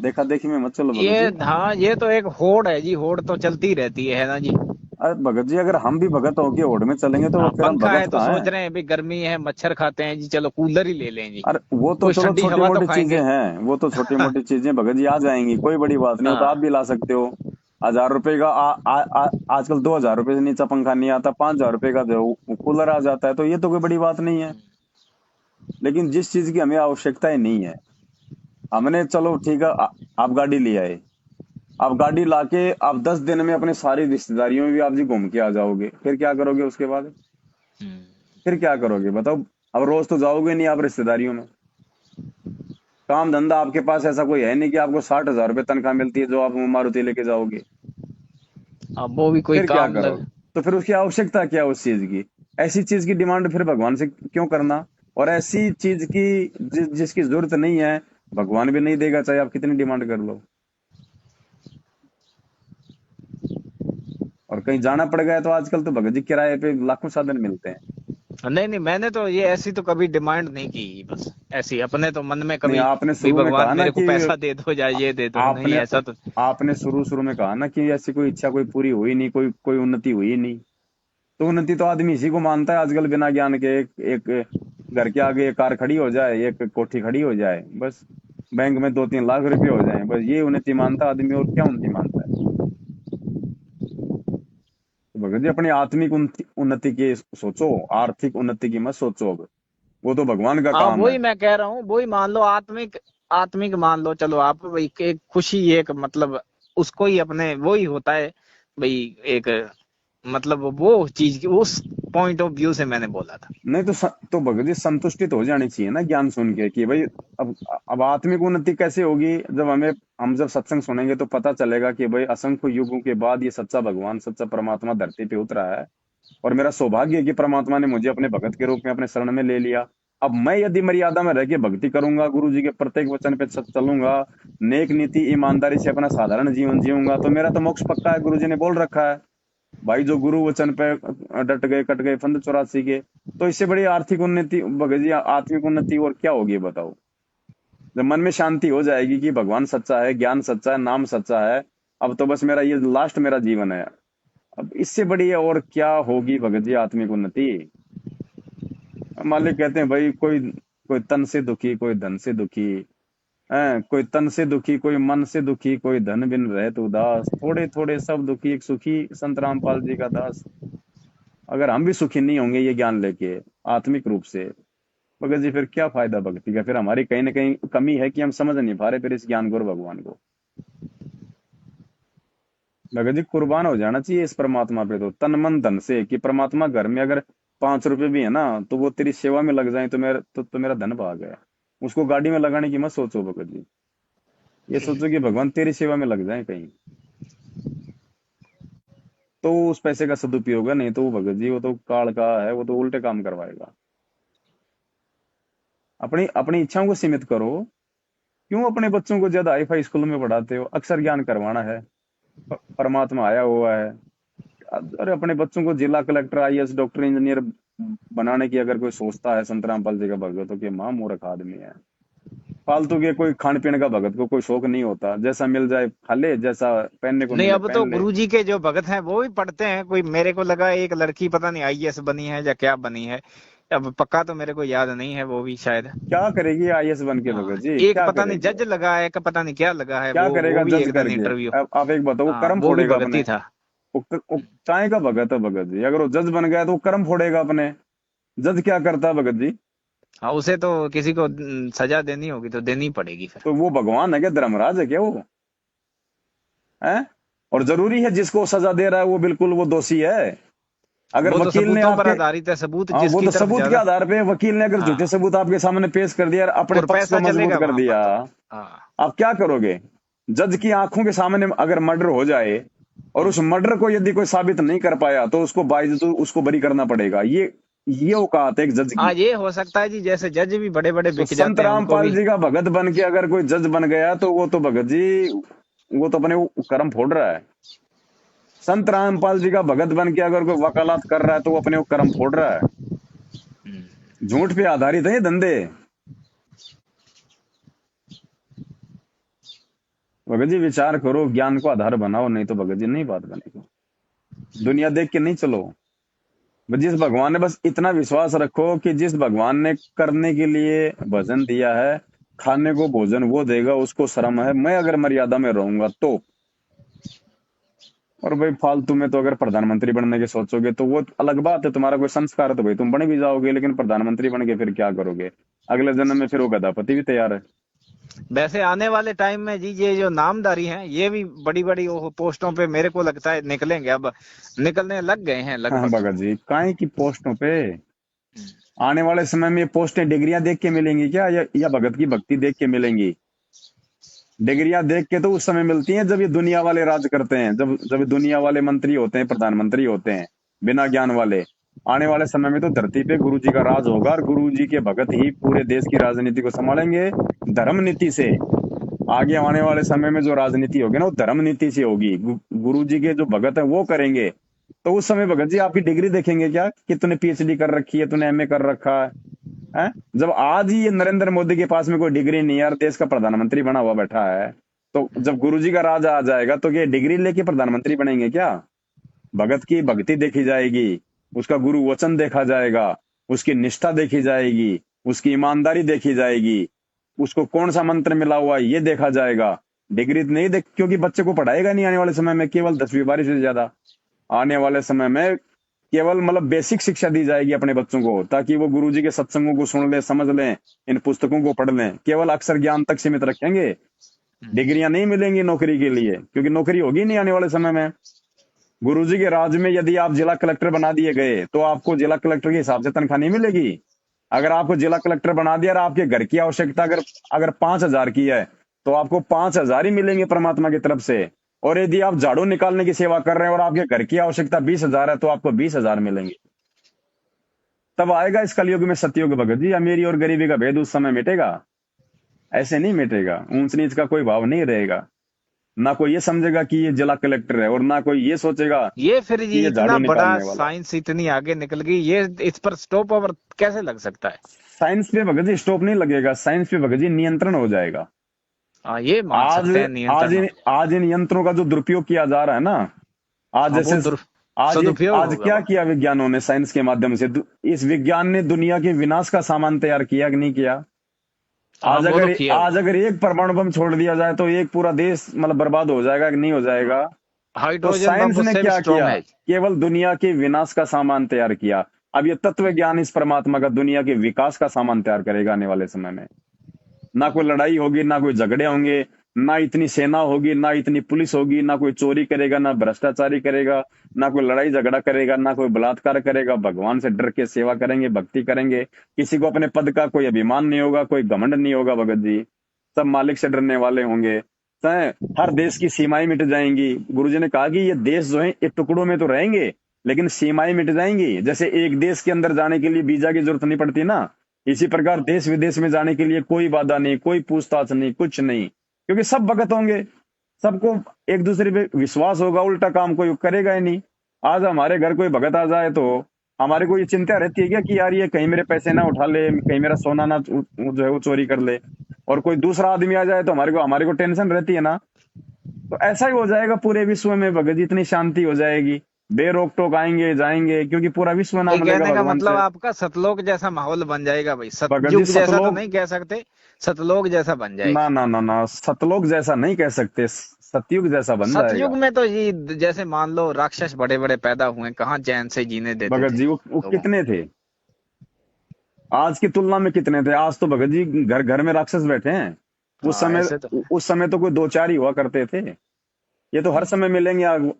देखा देखी में मत चलो भगत ये जी। हाँ, ये तो एक होड़ है जी, होड़ तो चलती रहती है ना जी। अरे भगत जी अगर हम भी भगत होके होड़ में चलेंगे तो हाँ, फिर हम पंखा है भगत तो कहाँ सोच हैं? रहे हैं भी गर्मी है, मच्छर खाते हैं जी, चलो कूलर ही ले लें जी। अरे वो तो कुछ चलो ठंडी छोटी हवा तो मोटी चीजें खाएंगे। हैं, वो तो छोटी मोटी चीजें भगत जी आ जाएंगी, कोई बड़ी बात नहीं, हो तो आप हाँ। भी ला सकते हो। 1000 रुपए का आजकल 2000 रुपए से नीचा पंखा नहीं आता, 5000 रुपए का जो कूलर आ जाता है, तो ये तो कोई बड़ी बात नहीं है। लेकिन जिस चीज की हमें आवश्यकता ही नहीं है, हमने चलो ठीक है, आप गाड़ी ले आए, आप गाड़ी लाके आप 10 दिन में अपने सारी रिश्तेदारियों में भी आप जी घूम के आ जाओगे, फिर क्या करोगे उसके बाद? फिर क्या करोगे बताओ? अब रोज तो जाओगे नहीं आप रिश्तेदारियों में। काम धंधा आपके पास ऐसा कोई है नहीं कि आपको 60,000 रुपए तनख्वाह मिलती है जो आप मारुति लेके जाओगे। अब वो भी कोई फिर क्या काम लग। करोगे? तो फिर उसकी आवश्यकता क्या है उस चीज की? ऐसी चीज की डिमांड फिर भगवान से क्यों करना? और ऐसी चीज की जिसकी जरूरत नहीं है, भगवान भी नहीं देगा, चाहे आप कितनी डिमांड कर लो। और कहीं जाना पड़ गया तो आजकल तो भगत जी किराए पे लाखों साधन मिलते हैं। नहीं नहीं, मैंने तो ये ऐसी तो कभी डिमांड नहीं की, बस ऐसी अपने तो मन में नहीं, कभी आपने भी शुरू में भगवान कहा ना मेरे को कि पैसा दे दो या ये दे दो, नहीं आपने ऐसा तो। आपने शुरू में कहा ना कि ऐसी कोई इच्छा कोई पूरी हुई नहीं, कोई कोई उन्नति हुई नहीं। तो उन्नति तो आदमी इसी को मानता है आजकल, बिना ज्ञान के। एक घर के आगे एक कार खड़ी हो जाए, एक कोठी खड़ी हो जाए, बस बैंक में 2-3 लाख रुपए हो जाए, बस ये उन्नति मानता आदमी, और क्या उन्नति मानता है? तो भगत जी अपनी आत्मिक उन्नति की सोचो, आर्थिक उन्नति की मत सोचो अब। वो तो भगवान का हाँ काम है। वही मैं कह रहा हूँ, वही मान लो आत्मिक, आत्मिक मान लो, चलो आप भाई एक खुशी, एक मतलब उसको ही अपने वो ही होता है भाई, एक मतलब वो चीज की उस पॉइंट ऑफ व्यू से मैंने बोला था। नहीं तो तो भगत जी संतुष्टि तो हो जानी चाहिए ना ज्ञान सुन के, कि भाई अब आत्मिक उन्नति कैसे होगी? जब हम जब सत्संग सुनेंगे तो पता चलेगा कि भाई असंख्य युगों के बाद ये सच्चा भगवान, सच्चा परमात्मा धरती पे उतरा है। और मेरा सौभाग्य है कि परमात्मा ने मुझे अपने भगत के रूप में अपने शरण में ले लिया। अब मैं यदि मर्यादा में रह के भक्ति करूंगा, गुरु जी के प्रत्येक वचन पे चलूंगा, नेक नीति ईमानदारी से अपना साधारण जीवन जीऊंगा, तो मेरा तो मोक्ष पक्का है, गुरु जी ने बोल रखा है। भाई जो गुरु वचन पे डट गए, कट गए फंद 84 के। तो इससे बड़ी आर्थिक उन्नति, भगत जी आत्मिक उन्नति और क्या होगी बताओ? जब मन में शांति हो जाएगी कि भगवान सच्चा है, ज्ञान सच्चा है, नाम सच्चा है, अब तो बस मेरा ये लास्ट मेरा जीवन है, अब इससे बड़ी और क्या होगी भगत जी आत्मिक उन्नति? मालिक कहते हैं भाई, कोई कोई तन से दुखी, कोई धन से दुखी है, कोई तन से दुखी, कोई मन से दुखी, कोई धन बिन रहे तो उदास, थोड़े थोड़े सब दुखी एक सुखी, संत रामपाल जी का दास। अगर हम भी सुखी नहीं होंगे ये ज्ञान लेके आत्मिक रूप से, भगत जी फिर क्या फायदा भक्ति का? फिर हमारी कहीं ना कहीं कमी है कि हम समझ नहीं पा रहे फिर इस ज्ञान को और भगवान को। भगत जी कुर्बान हो जाना चाहिए इस परमात्मा पे, तो तन मन धन से, कि परमात्मा घर में अगर 5 रुपए भी है ना, तो वो तेरी सेवा में लग जाए तो मेरा धन भाग गया। उसको गाड़ी में लगाने की मत सोचो भगत जी, ये सोचो कि भगवान तेरी सेवा में लग जाए कहीं, तो उस पैसे का सदुपयोग है। नहीं तो वो भगत जी वो तो काल का है, वो तो उल्टे काम करवाएगा। अपनी अपनी इच्छाओं को सीमित करो। क्यों अपने बच्चों को ज्यादा हाई फाई स्कूल में पढ़ाते हो? अक्षर ज्ञान करवाना है, परमात्मा आया हुआ है। अरे अपने बच्चों को जिला कलेक्टर, आईएएस, डॉक्टर, इंजीनियर बनाने की अगर कोई सोचता है, संत रामपाल जी का भगत, तो कि मां मूर्ख आदमी है। फालतू के कोई खान पीने का भगत को कोई शौक नहीं होता, जैसा मिल जाए खा ले, जैसा पहनने को नहीं मिले अब तो पहन ले। गुरुजी के जो भगत हैं वो भी पढ़ते हैं, कोई मेरे को लगा एक लड़की पता नहीं आईएएस बनी है या क्या बनी है, अब पक्का तो मेरे को याद नहीं है, वो भी शायद। क्या करेगी आईएएस बन के हाँ भगत जी, एक क्या पता नहीं करेगी? जज लगा है का पता नहीं क्या लगा है, क्या वो करेगा भी जज एक दिन करके? इंटरव्यू। अब आप एक बताओ, वो हाँ कर्म वो भी फोड़ेगा भगत अपने। ही था। वो चाय का भगत है भगत जी, अगर वो जज बन गया तो वो कर्म फोड़ेगा अपने। जज क्या करता है भगत जी? हाँ उसे तो किसी को सजा देनी होगी तो देनी पड़ेगी फिर। तो वो भगवान है क्या, धर्मराज है क्या वो? है? और जरूरी है जिसको सजा दे रहा है वो बिल्कुल वो दोषी है? अगर वो तो वकील ने सबूतों पर आपके, आधारित है, सबूत हाँ वो जिसकी तो तरफ सबूत के ज्यादा। आधार पे, वकील ने अगर झूठे हाँ सबूत आपके सामने पेश कर दिया और अपने और पक्ष को पैसा मजबूत चलेगा कर वहां पर दिया, तो। हाँ आप क्या करोगे? जज की आंखों के सामने अगर मर्डर हो जाए और उस मर्डर को यदि कोई साबित नहीं कर पाया, तो उसको बाइज्जत उसको बरी करना पड़ेगा। ये औकात है एक जज हाँ की। ये हो सकता है जी, जैसे जज भी बड़े बड़े तो बिक संत जाते हैं उनको रामपाल भी। जी का भगत बन के अगर कोई जज बन गया, तो वो तो भगत जी वो तो अपने कर्म फोड़ रहा है। संत रामपाल जी का भगत बन के अगर कोई वकालत कर रहा है, तो वो अपने कर्म फोड़ रहा है। झूठ पे आधारित है ये धंधे। भगत जी विचार करो, ज्ञान को आधार बनाओ, नहीं तो भगत जी नहीं बात बनेगी। दुनिया देख के नहीं चलो। जिस भगवान ने, बस इतना विश्वास रखो कि जिस भगवान ने करने के लिए भजन दिया है, खाने को भोजन वो देगा, उसको शर्म है, मैं अगर मर्यादा में रहूंगा तो। और भाई फालतू में तो अगर प्रधानमंत्री बनने के सोचोगे तो वो अलग बात है, तुम्हारा कोई संस्कार है तो भाई तुम बन भी जाओगे, लेकिन प्रधानमंत्री बन के फिर क्या करोगे? अगले जन्म में फिर वो गधापति भी तैयार है। वैसे आने वाले टाइम में जी ये जो नामधारी हैं ये भी बड़ी बड़ी पोस्टों पे मेरे को लगता है निकलेंगे, अब निकलने लग गए हैं हाँ लगभग। भगत जी, काय की पोस्टों पे आने वाले समय में ये पोस्टें डिग्रियां देख के मिलेंगी क्या, या भगत की भक्ति देख के मिलेंगी? डिग्रियां देख के तो उस समय मिलती हैं जब ये दुनिया वाले राज करते हैं, जब जब दुनिया वाले मंत्री होते हैं, प्रधानमंत्री होते हैं। बिना ज्ञान वाले। आने वाले समय में तो धरती पे गुरु जी का राज होगा और गुरु जी के भगत ही पूरे देश की राजनीति को संभालेंगे धर्म नीति से। आगे आने वाले समय में जो राजनीति होगी ना वो धर्म नीति से होगी, गुरु जी के जो भगत है वो करेंगे। तो उस समय भगत जी आपकी डिग्री देखेंगे क्या कि तूने पीएचडी कर रखी है, तूने एमए कर रखा है, हैं? जब आज ही ये नरेंद्र मोदी के पास में कोई डिग्री नहीं है और देश का प्रधानमंत्री बना हुआ बैठा है, तो जब गुरुजी का राज आ जाएगा तो ये डिग्री लेके प्रधानमंत्री बनेंगे क्या? भगत की भक्ति देखी जाएगी, उसका गुरु वचन देखा जाएगा, उसकी निष्ठा देखी जाएगी, उसकी ईमानदारी देखी जाएगी, उसको कौन सा मंत्र मिला हुआ है ये देखा जाएगा। डिग्री नहीं देख, क्योंकि बच्चे को पढ़ाएगा नहीं आने वाले समय में केवल 10वीं 12वीं से ज्यादा। आने वाले समय में केवल मतलब बेसिक शिक्षा दी जाएगी अपने बच्चों को, ताकि वो गुरुजी के सत्संगों को सुन ले, समझ लें, इन पुस्तकों को पढ़ लें। केवल अक्षर ज्ञान तक सीमित रखेंगे, डिग्रियां नहीं मिलेंगी नौकरी के लिए, क्योंकि नौकरी होगी नहीं आने वाले समय में। गुरुजी के राज में यदि आप जिला कलेक्टर बना दिए गए तो आपको जिला कलेक्टर के हिसाब से तनख्वाह नहीं मिलेगी। अगर आपको जिला कलेक्टर बना दिया और आपके घर की आवश्यकता अगर अगर 5,000 की है तो आपको 5,000 ही मिलेंगे परमात्मा की तरफ से। और यदि आप झाड़ू निकालने की सेवा कर रहे हैं और आपके घर की आवश्यकता 20,000 है तो आपको 20,000 मिलेंगे। तब आएगा इस कलयुग में सतयुग भगत जी, अमीरी और गरीबी का भेद उस समय मिटेगा। ऐसे नहीं मिटेगा, ऊंच नीच का कोई भाव नहीं रहेगा। ना कोई ये समझेगा कि ये जिला कलेक्टर है और ना कोई ये सोचेगा ये फिर कि ये इतना झाड़ू बड़ा निकालने वाला है। साइंस इतनी आगे निकल गई, ये इस पर स्टॉप ओवर कैसे लग सकता है? साइंस पे भगत जी स्टॉप नहीं लगेगा, साइंस पे भगत जी नियंत्रण हो जाएगा। हाँ, ये मान आज सकते हैं आज नियंत्रण। आज इन यंत्रों का जो दुरुपयोग किया जा रहा है ना, आज हाँ, वो जैसे सदुपयोग आज होगा क्या वो। किया विज्ञानों ने, साइंस के माध्यम से इस विज्ञान ने दुनिया के विनाश का सामान तैयार किया कि नहीं किया? हाँ, वो तो किया आज होगा। अगर एक परमाणु बम छोड़ दिया जाए तो एक पूरा देश मतलब बर्बाद हो जाएगा कि नहीं हो जाएगा? तो हाइड्रोजन बम साइंस ने उससे भी क्या स्ट्रॉन्ग किया? है। केवल दुनिया के विनाश का सामान तैयार किया। अब ये तत्व ज्ञान इस परमात्मा का दुनिया के विकास का सामान तैयार करेगा आने वाले समय में। ना कोई लड़ाई होगी, ना कोई झगड़े होंगे, ना इतनी सेना होगी, ना इतनी पुलिस होगी, ना कोई चोरी करेगा, ना भ्रष्टाचारी करेगा, ना कोई लड़ाई झगड़ा करेगा, ना कोई बलात्कार करेगा। भगवान से डर के सेवा करेंगे, भक्ति करेंगे। किसी को अपने पद का कोई अभिमान नहीं होगा, कोई घमंड नहीं होगा भगत जी। सब मालिक से डरने वाले होंगे। चाहे हर देश की सीमाएं मिट जाएंगी। गुरुजी ने कहा कि ये देश जो है ये टुकड़ों में तो रहेंगे लेकिन सीमाएं मिट जाएंगी। जैसे एक देश के अंदर जाने के लिए वीजा की जरूरत नहीं पड़ती ना, इसी प्रकार देश विदेश में जाने के लिए कोई बाधा नहीं, कोई पूछताछ नहीं, कुछ नहीं, क्योंकि सब भगत होंगे। सबको एक दूसरे पे विश्वास होगा, उल्टा काम कोई करेगा ही नहीं। आज हमारे घर कोई भगत आ जाए तो हमारे को ये चिंता रहती है क्या कि यार ये कहीं मेरे पैसे ना उठा ले, कहीं मेरा सोना ना जो है वो चोरी कर ले। और कोई दूसरा आदमी आ जाए तो हमारे को टेंशन रहती है ना। तो ऐसा ही हो जाएगा पूरे विश्व में भगत जी, इतनी शांति हो जाएगी। बेरोक टोक आएंगे जाएंगे, क्योंकि पूरा विश्व ये नाम लेगा कहने का भगवान मतलब से। आपका सतलोक जैसा माहौल बन जाएगा भाई, भगत जी सतयुग जैसा तो सतलोक, नहीं कह सकते, सतलोक जैसा बन ना जाएगा। ना ना ना, सतलोक जैसा नहीं कह सकते, सतयुग जैसा बन सतयुग जाएगा। में तो ये जैसे मान लो राक्षस बड़े बड़े पैदा हुए, कहाँ चैन से जीने देते भगत थे जी वो लोगों को। कितने थे? आज की तुलना में कितने थे? आज तो भगत जी घर घर में राक्षस बैठे हैं। हाँ, ऐसे तो है। उस समय तो कोई दो चार ही हुआ करते थे। ये तो हर हम्म, समय मिलेंगे।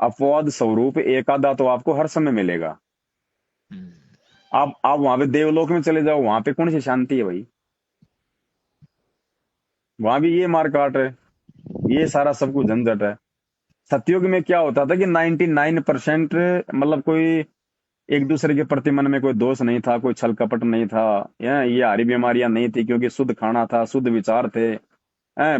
अपवाद स्वरूप एक आधा तो आपको हर समय मिलेगा। हम्म। आप वहां पे देवलोक में चले जाओ, वहां पे कौन सी शांति है भाई? वहां भी ये मार काट है, ये सारा सब कुछ झंझट है। सतयुग में क्या होता था कि 99% मतलब कोई एक दूसरे के प्रति मन में कोई दोष नहीं था, कोई छल कपट नहीं था, ये हारी बीमारियां नहीं थी, क्योंकि शुद्ध खाना था, शुद्ध विचार थे,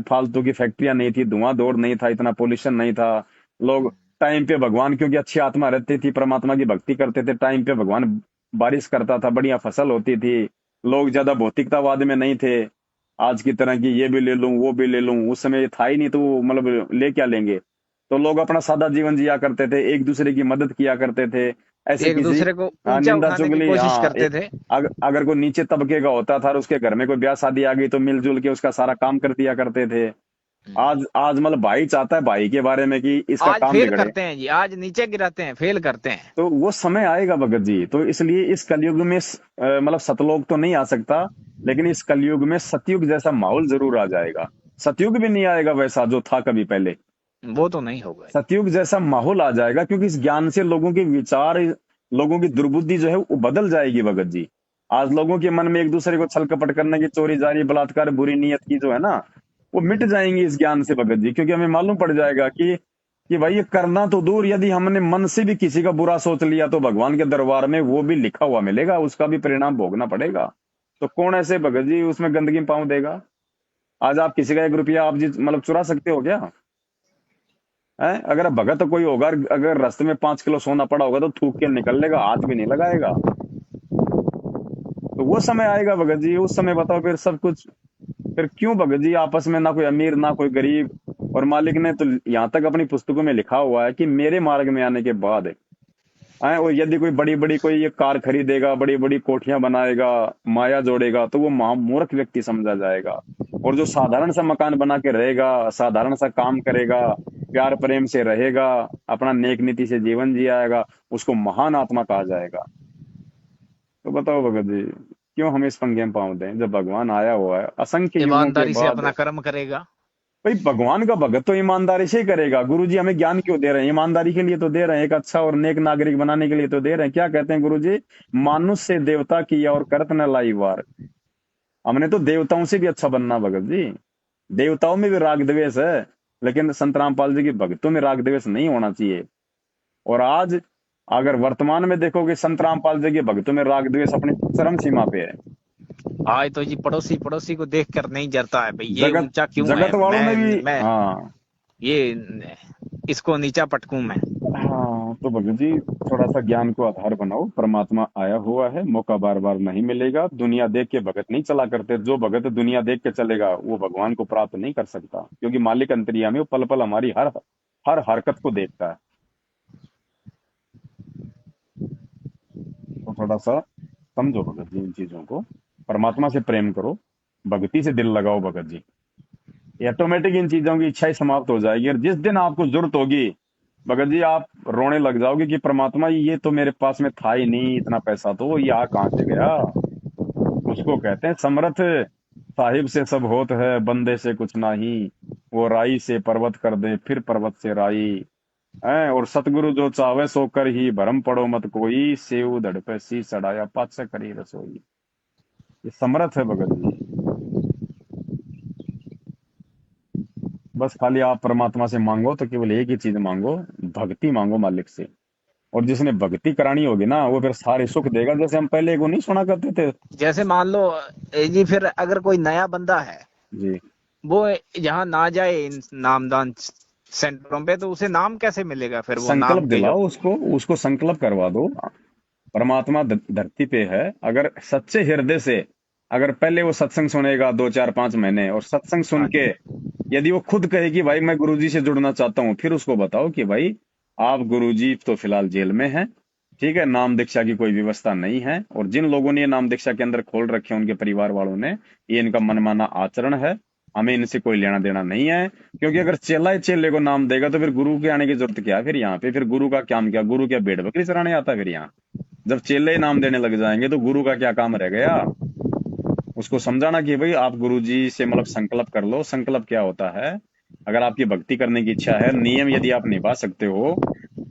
फालतू की फैक्ट्रियां नहीं थी, धुआं दौड़ नहीं था, इतना पोल्यूशन नहीं था। लोग टाइम पे भगवान, क्योंकि अच्छी आत्मा रहती थी, परमात्मा की भक्ति करते थे, टाइम पे भगवान बारिश करता था, बढ़िया फसल होती थी। लोग ज्यादा भौतिकतावाद में नहीं थे, आज की तरह की ये भी ले लूं वो भी ले लूं। उस समय ये था ही नहीं, तो मतलब ले क्या लेंगे? तो लोग अपना सादा जीवन जिया करते थे, एक दूसरे की मदद किया करते थे। ऐसे एक किसी, दूसरे को हाँ, ऊंचा निंदा उठाने की चुगली, कोशिश हाँ, करते थे। अगर कोई नीचे तबके का होता था और उसके घर में कोई ब्याह शादी आ गई तो मिलजुल के उसका सारा काम कर दिया करते थे। आज मतलब भाई चाहता है भाई के बारे में कि इसका आज काम फेल बिगड़े। करते हैं जी, आज नीचे गिराते हैं, फेल करते हैं। तो वो समय आएगा भगत जी। तो इसलिए इस कलयुग में मतलब सतलोक तो नहीं आ सकता, लेकिन इस कलयुग में सतयुग जैसा माहौल जरूर आ जाएगा। सतयुग भी नहीं आएगा वैसा जो था कभी पहले। वो तो नहीं होगा। सतयुग जैसा माहौल आ जाएगा, क्योंकि इस ज्ञान से लोगों के विचार, लोगों की दुर्बुद्धि जो है वो बदल जाएगी भगत जी। आज लोगों के मन में एक दूसरे को छल कपट करने की, चोरी जारी बलात्कार बुरी नीयत की जो है ना, वो मिट जाएंगी इस ज्ञान से भगत जी। क्योंकि हमें मालूम पड़ जाएगा कि कि भाई ये करना तो दूर, यदि हमने मन से भी किसी का बुरा सोच लिया तो भगवान के दरबार में वो भी लिखा हुआ मिलेगा, उसका भी परिणाम भोगना पड़ेगा। तो कौन ऐसे भगत जी उसमें गंदगी में पाँव देगा? आज आप किसी का 1 रुपया आप जी मतलब चुरा सकते हो क्या? है अगर भगत कोई होगा, अगर रास्ते में 5 किलो सोना पड़ा होगा तो थूक के निकल लेगा, हाथ भी नहीं लगाएगा। तो वो समय आएगा भगत जी, उस समय बताओ फिर सब कुछ, फिर क्यों भगत जी आपस में ना कोई अमीर ना कोई गरीब। और मालिक ने तो यहाँ तक अपनी पुस्तकों में लिखा हुआ है कि मेरे मार्ग में आने के बाद और यदि कोई बड़ी बड़ी कोई ये कार खरीदेगा, बड़ी बड़ी कोठियां बनाएगा, माया जोड़ेगा, तो वो महामूर्ख व्यक्ति समझा जाएगा। और जो साधारण सा मकान बना के रहेगा, साधारण सा काम करेगा, प्यार प्रेम से रहेगा, अपना नेक नीति से जीवन जियाएगा, उसको महान आत्मा कहा जाएगा। तो बताओ भगत जी, क्यों हम इस पंगे में पाँव दें जब भगवान आया हुआ है असंख्य युगों के ईमानदारी से बाद। अपना कर्म करेगा। भाई भगवान का भगत तो ईमानदारी से ही करेगा। गुरु जी हमें ज्ञान क्यों दे रहे हैं? ईमानदारी के लिए तो दे रहे हैं, एक अच्छा और नेक नागरिक बनाने के लिए तो दे रहे हैं। क्या कहते हैं गुरु जी? मानुष से देवता किया और करत न लाई वार। हमने तो देवताओं से भी अच्छा बनना भगत जी। देवताओं में भी राग द्वेष है, लेकिन संत रामपाल जी की भक्तों में राग द्वेष नहीं होना चाहिए। और आज अगर वर्तमान में देखोगे, संत रामपाल जी के भक्तों में राग द्वेष अपनी चरम सीमा पे है। आज तो जी पड़ोसी पड़ोसी को देख कर नहीं जरता है भाई, ये जगत ऊंचा क्यों है, जगत वालों में भी, मैं हाँ। ये इसको नीचा पटकूं मैं। हाँ तो भगत जी, थोड़ा सा ज्ञान को आधार बनाओ। परमात्मा आया हुआ है, मौका बार बार नहीं मिलेगा। दुनिया देख के भगत नहीं चला करते। जो भगत दुनिया देख के चलेगा वो भगवान को प्राप्त नहीं कर सकता, क्योंकि मालिक अंतर्यामी वो पल पल हमारी हर हर हरकत को देखता है। तो थोड़ा सा समझो भगत जी इन चीजों को, परमात्मा से प्रेम करो, भक्ति से दिल लगाओ भगत जी। ऑटोमेटिक इन चीजों की इच्छा ही समाप्त हो जाएगी। और जिस दिन आपको जरूरत होगी भगत जी, आप रोने लग जाओगे कि परमात्मा ये तो मेरे पास में था ही नहीं, इतना पैसा तो ये आ कहाँ से गया। उसको कहते हैं समर्थ, साहिब से सब होत है, बंदे से कुछ नहीं। वो राई से पर्वत कर दे, फिर पर्वत से राई है। और सतगुरु जो चावे सो कर ही, भरम पड़ो मत कोई, सेव धड़ पे सी चढ़ाया, पात से करी रसोई। ये समर्थ है भगत जी। बस खाली आप परमात्मा से मांगो तो केवल एक ही चीज मांगो, भक्ति मांगो मालिक से। और जिसने भक्ति करानी होगी ना, वो फिर सारे सुख देगा। जैसे हम पहले को नहीं सुना करते थे जैसे मान लो जी, फिर अगर कोई नया बंदा है, जी, वो यहाँ ना जाए इन नामदान सेंटरों पे, तो उसे नाम कैसे मिलेगा? फिर वो संकल्प नाम के जो दिलाओ उसको, उसको संकल्प करवा दो। परमात्मा धरती पे है, अगर सच्चे हृदय से, अगर पहले वो सत्संग सुनेगा 2 4 5 महीने, और सत्संग सुन हाँ के जी, यदि वो खुद कहे कि भाई मैं गुरुजी से जुड़ना चाहता हूँ, फिर उसको बताओ कि भाई आप गुरुजी तो फिलहाल जेल में हैं, ठीक है, नाम दीक्षा की कोई व्यवस्था नहीं है। और जिन लोगों ने ये नाम दीक्षा के अंदर खोल रखे हैं, उनके परिवार वालों ने, ये इनका मनमाना आचरण है, हमें इनसे कोई लेना देना नहीं है। क्योंकि अगर चेला ही चेले को नाम देगा तो फिर गुरु के आने की जरूरत क्या है? फिर यहाँ पे फिर गुरु का काम क्या? गुरु क्या भेड़ बकरी चराने आता है? फिर यहाँ जब चेले ही नाम देने लग जाएंगे तो गुरु का क्या काम रह गया? उसको समझाना कि भाई आप गुरुजी से मतलब संकल्प कर लो। संकल्प क्या होता है? अगर आपकी भक्ति करने की इच्छा है, नियम यदि आप निभा सकते हो,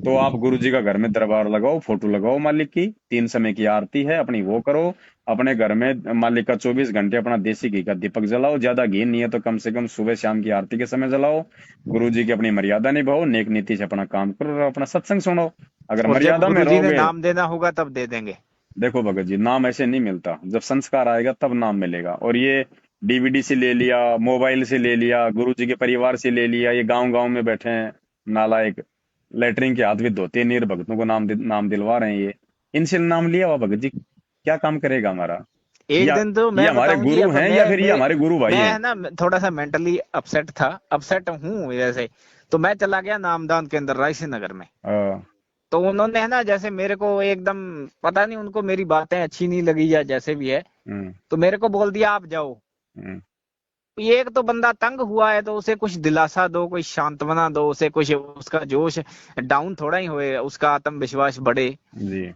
तो आप गुरुजी का घर में दरबार लगाओ, फोटो लगाओ मालिक की, 3 समय की आरती है अपनी वो करो। अपने घर में मालिक का 24 घंटे अपना देसी घी का दीपक जलाओ। ज्यादा घी नहीं है तो कम से कम सुबह शाम की आरती के समय जलाओ। गुरुजी की अपनी मर्यादा निभाओ, नेक नीति से अपना काम करो और अपना सत्संग सुनो। अगर और जब मर्यादा में गुरुजी ने रहोगे, नाम देना होगा तब दे देंगे। देखो भगत जी, नाम ऐसे नहीं मिलता। जब संस्कार आएगा तब नाम मिलेगा। और ये डीवीडी से ले लिया, मोबाइल से ले लिया, गुरु जी के परिवार से ले लिया, ये गांव गांव में बैठे हैं नालायक, लेटरिन के हाथ भी धोते नहीं और भक्तों को नाम दिलवा रहे हैं। ये इनसे नाम लिया हुआ भगत जी क्या काम करेगा हमारा? एक या दिन तो ये मैं हमारे बताऊं जी, गुरु अब हैं या फिर ये हमारे गुरु भाई मैं हैं? है ना, थोड़ा सा मेंटली अपसेट था, अपसेट हूँ जैसे। तो मैं चला गया नामदान के अंदर रायसी नगर में। अ, तो उन्होंने है ना, जैसे मेरे को एकदम पता नहीं, उनको मेरी बातें अच्छी नहीं लगी या जैसे भी है, हम्म, तो मेरे को बोल दिया आप जाओ। हम्म, ये एक तो बंदा तंग हुआ है, तो उसे कुछ दिलासा दो, कोई सांत्वना दो उसे, कुछ उसका जोश डाउन थोड़ा ही होए, उसका आत्मविश्वास बढ़े। जी,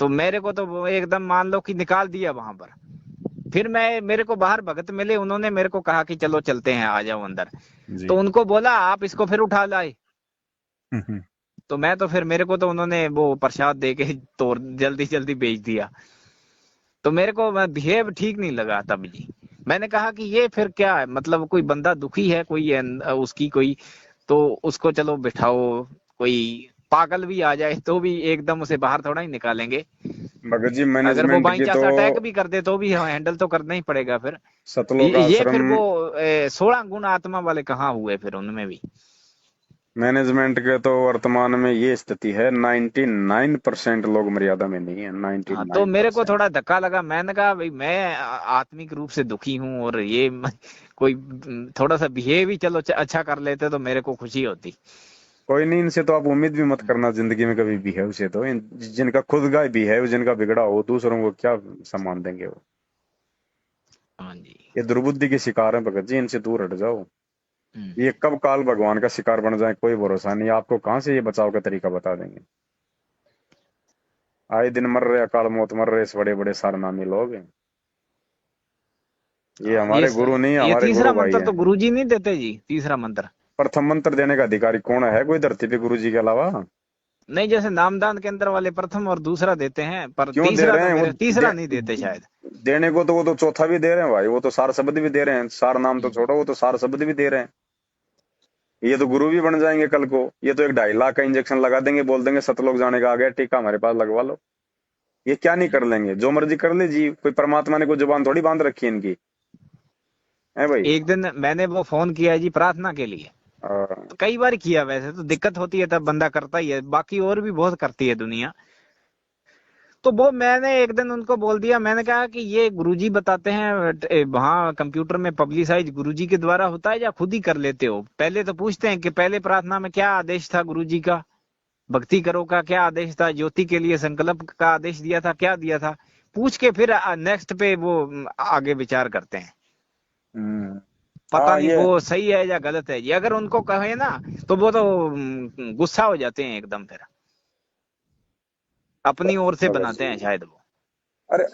तो मेरे को तो वो एकदम मान लो कि निकाल दिया वहां पर। फिर मेरे को बाहर भगत मिले, उन्होंने मेरे को कहा कि चलो चलते हैं, आ जाओ अंदर। जी, तो उनको बोला आप इसको फिर उठा लाए। हम्म, तो मैं तो फिर, मेरे को तो उन्होंने वो प्रसाद दे के तो जल्दी जल्दी भेज दिया। तो मेरे को बिहेव ठीक नहीं लगा तब जी। मैंने कहा कि ये फिर क्या है, मतलब कोई बंदा दुखी है, कोई उसकी कोई तो उसको चलो बिठाओ, कोई पागल भी आ जाए तो भी एकदम उसे बाहर थोड़ा ही निकालेंगे। भगत जी अगर वो मैनेजमेंट बाई की चांस तो अटैक भी कर दे तो भी हैंडल तो करना ही पड़ेगा फिर। सतलोक ये आश्रम फिर वो 16 गुण आत्मा वाले कहाँ हुए फिर उनमें भी। मैनेजमेंट के तो वर्तमान में ये स्थिति है, 99% लोग मर्यादा में नहीं है, हाँ, तो मेरे को 99%। थोड़ा धक्का लगा, मैंने कहा भाई मैं आत्मिक रूप से दुखी हूँ, और ये कोई थोड़ा सा बिहेव ही चलो अच्छा कर लेते तो मेरे को खुशी होती। कोई नहीं, इनसे तो आप उम्मीद भी मत करना जिंदगी में कभी बिहेव से, तो जिनका खुद का बिहेव जिनका बिगड़ा हो, दूसरों को क्या सम्मान देंगे वो। हाँ जी। ये दुर्बुद्धि के शिकार है भगत जी, इनसे दूर हट जाओ। हम्म, ये कब काल भगवान का शिकार बन जाए कोई भरोसा नहीं, आपको कहाँ से ये बचाव का तरीका बता देंगे। आए दिन मर रहे, अकाल मौत मर रहे इस बड़े बड़े सारनामी लोग। ये हाँ, हमारे गुरु नहीं, ये हमारे गुरु तीसरा भाई मंत्र है। तो गुरुजी नहीं देते जी, तीसरा मंत्र। प्रथम मंत्र देने का अधिकारी कौन है कोई धरती पे गुरु जी के अलावा? नहीं, जैसे नामदान के अंदर वाले प्रथम और दूसरा देते हैं, पर क्यों दे तीसरा रहे तो हैं वो? मेरे तीसरा नहीं देते शायद। देने को तो वो तो चौथा भी दे रहे हैं भाई, वो तो सार शब्द भी दे रहे हैं, सार नाम तो हम्म, छोड़ो, वो तो सार शब्द भी दे रहे हैं। ये तो गुरु भी बन जाएंगे कल को। ये तो एक 2.5 लाख का इंजेक्शन लगा देंगे, बोल देंगे सतलोक जाने का आ गया टीका, हमारे पास लगवा लो। ये क्या नहीं कर लेंगे, जो मर्जी कर ले जी, कोई परमात्मा ने कोई जुबान थोड़ी बांध रखी है इनकी, है भाई। एक दिन मैंने वो फोन किया है जी प्रार्थना के लिए, आ, तो कई बार किया, वैसे तो दिक्कत होती है तब बंदा करता ही है, बाकी और भी बहुत करती है दुनिया। तो वो मैंने एक दिन उनको बोल दिया, मैंने कहा कि ये गुरुजी बताते हैं वहां कंप्यूटर में पब्लिसाइज गुरुजी के द्वारा होता है या खुद ही कर लेते हो? पहले तो पूछते हैं कि पहले प्रार्थना में क्या आदेश था गुरुजी का, भक्ति करो का क्या आदेश था, ज्योति के लिए संकल्प का आदेश दिया था, क्या दिया था, पूछ के फिर नेक्स्ट पे वो आगे विचार करते हैं। हम्म, पता हाँ नहीं ये वो सही है या गलत है जी, अगर उनको कहे ना तो वो तो गुस्सा हो जाते हैं एकदम, फिर अपनी ओर से भगत बनाते जी, हैं शायद वो। अरे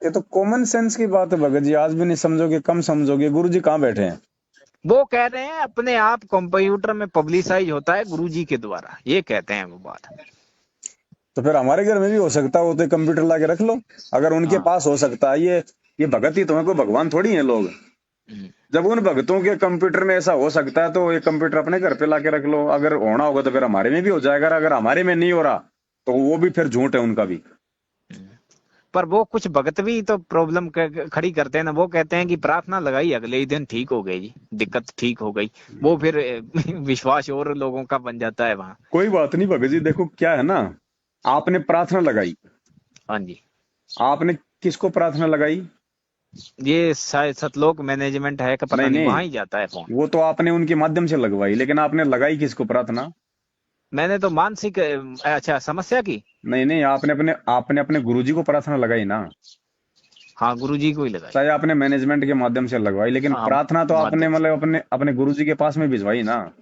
ये तो कॉमन सेंस की बात है भगत जी, आज भी नहीं समझोगे, कम समझोगे। गुरु जी कहाँ बैठे हैं? वो कह रहे हैं अपने आप कंप्यूटर में पब्लिसाइज होता है गुरुजी के द्वारा, ये कहते हैं वो बात। तो फिर हमारे घर में भी हो सकता है, वो तो कंप्यूटर ला के रख लो। अगर उनके हाँ। पास हो सकता है, ये भगत ही तो है, कोई भगवान थोड़ी है लोग। हम्म, जब उन भगतों के कंप्यूटर में ऐसा हो सकता है, तो ये कंप्यूटर अपने घर पे ला के रख लो। अगर होना होगा तो फिर हमारे में भी हो जाएगा, अगर हमारे में नहीं हो रहा तो वो भी फिर झूठ है उनका भी। हम्म। पर वो कुछ भगत भी तो प्रॉब्लम खड़ी करते हैं ना, वो कहते हैं कि प्रार्थना लगाई अगले ही दिन ठीक हो गई जी, दिक्कत ठीक हो गई। वो फिर विश्वास और लोगों का बन जाता है वहां। कोई बात नहीं भगत जी, देखो क्या है ना, आपने प्रार्थना लगाई, हाँ जी। आपने किसको प्रार्थना लगाई? ये शायद सतलोक मैनेजमेंट है, का पता नहीं नहीं, नहीं, वहां ही जाता है फोन। वो तो आपने उनके माध्यम से लगवाई, लेकिन आपने लगाई किसको प्रार्थना? मैंने तो मानसिक अच्छा समस्या की। नहीं नहीं, आपने अपने गुरुजी को प्रार्थना लगाई ना। हाँ, गुरुजी को ही लगाई। चाहे आपने मैनेजमेंट के माध्यम से लगवाई, लेकिन हाँ, प्रार्थना तो आपने माध्यम से। मतलब अपने अपने गुरुजी के पास में भिजवाई ना।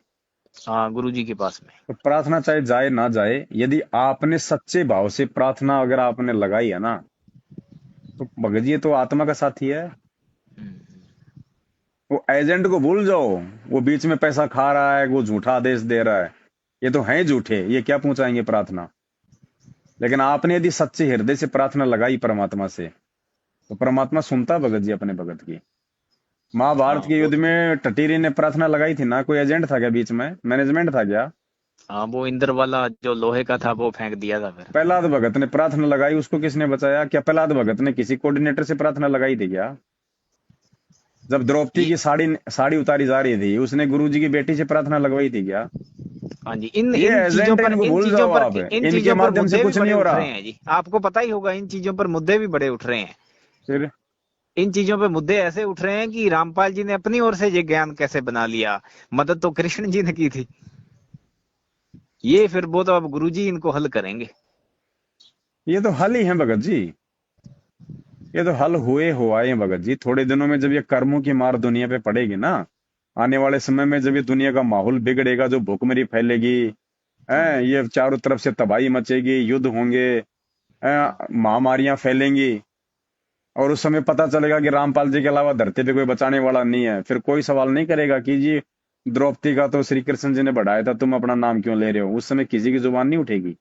हाँ, गुरुजी के पास में। तो प्रार्थना चाहे जाए ना जाए, यदि आपने सच्चे भाव से प्रार्थना अगर आपने लगाई है ना, तो भगत जी ये तो आत्मा का साथी है। हम्म, वो एजेंट को भूल जाओ, वो बीच में पैसा खा रहा है, वो झूठा आदेश दे रहा है, ये तो हैं झूठे, ये क्या पहुंचाएंगे प्रार्थना। लेकिन आपने यदि सच्चे हृदय से प्रार्थना लगाई परमात्मा से, तो परमात्मा सुनता है भगत जी अपने भगत की। महाभारत हाँ के वो युद्ध तो। में टटीरी ने प्रार्थना लगाई थी ना, कोई एजेंट था क्या बीच में, मैनेजमेंट था क्या? हाँ, वो इंद्र वाला जो लोहे का था वो फेंक दिया था फिर। प्रहलाद भगत ने प्रार्थना लगाई, उसको किसने बचाया? क्या प्रहलाद भगत ने किसी कोऑर्डिनेटर से प्रार्थना लगाई थी क्या? जब द्रौपदी ये की साड़ी साड़ी उतारी जा रही थी, उसने गुरुजी की बेटी से प्रार्थना लगवाई थी क्या? हाँ जी, इन ये इन चीजों एजेंट है, पर इनको इन भूल चीजों जाओ पर आप, इन इनके चीजों पर माध्यम से मुद्दे भी कुछ नहीं बड़े हो उठ रहा। रहे हैं जी, आपको पता ही होगा, इन चीजों पर मुद्दे भी बड़े उठ रहे हैं। फिर इन चीजों पे मुद्दे ऐसे उठ रहे हैं कि रामपाल जी ने अपनी ओर से ये ज्ञान कैसे बना लिया, मदद तो कृष्ण जी ने की थी। ये फिर वो तो अब गुरुजी इनको हल करेंगे। ये तो हल ही है भगत जी, ये तो हल हुए हो आए हैं भगत जी। थोड़े दिनों में जब ये कर्मों की मार दुनिया पे पड़ेगी ना, आने वाले समय में जब ये दुनिया का माहौल बिगड़ेगा, जो भुखमरी फैलेगी, हाँ हैं, जी। ये चारों तरफ से तबाही मचेगी, युद्ध होंगे, महामारियां फैलेंगी, और उस समय पता चलेगा कि रामपाल जी के अलावा धरती पे कोई बचाने वाला नहीं है, फिर कोई सवाल नहीं करेगा कि जी द्रौपदी का तो श्री कृष्ण जी ने बढ़ाया था, तुम अपना नाम क्यों ले रहे हो। उस समय किसी की जुबान नहीं उठेगी।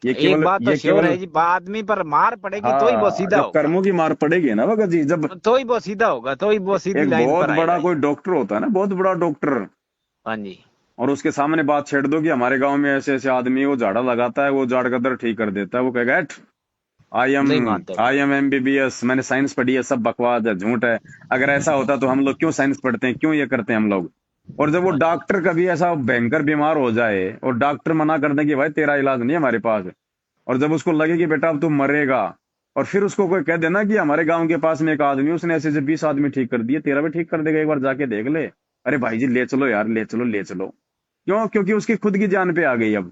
ये एक केवल बात तो ये श्योर केवल है जी, आदमी पर मार पड़ेगी तो ही वो हाँ, सीधा जब होगा। कर्मों की मार पड़ेगी ना भगत जी, जब तो ही वो सीधा होगा, तो ही वो सीधी एक लाइन बहुत पर आएगा बड़ा जी। कोई डॉक्टर होता है ना, बहुत बड़ा डॉक्टर, हाँ जी। और उसके सामने बात छेड़ दो कि हमारे गांव में ऐसे ऐसे आदमी है, वो झाड़ा लगाता है, वो झाड़ का दर्द ठीक कर देता है, वो कहेगा आई एम नहीं मानते वो। आई एम एमबीबीएस, मैंने साइंस पढ़ी है, सब बकवास है, झूठ है। अगर ऐसा होता तो हम लोग क्यों साइंस पढ़ते हैं, क्यों ये करते हैं हम लोग। और जब वो हाँ जी। डॉक्टर कभी ऐसा भयंकर बीमार हो जाए और डॉक्टर मना कर दे कि भाई तेरा इलाज नहीं है हमारे पास, और जब उसको लगे कि बेटा अब तू मरेगा, और फिर उसको कोई कह देना कि हमारे गांव के पास में एक आदमी उसने ऐसे ऐसे 20 आदमी ठीक कर दिए, तेरा भी ठीक कर देगा, एक बार जाके देख ले। अरे भाई जी ले चलो यार, ले चलो ले चलो। क्यों? क्योंकि उसकी खुद की जान पे आ गई अब।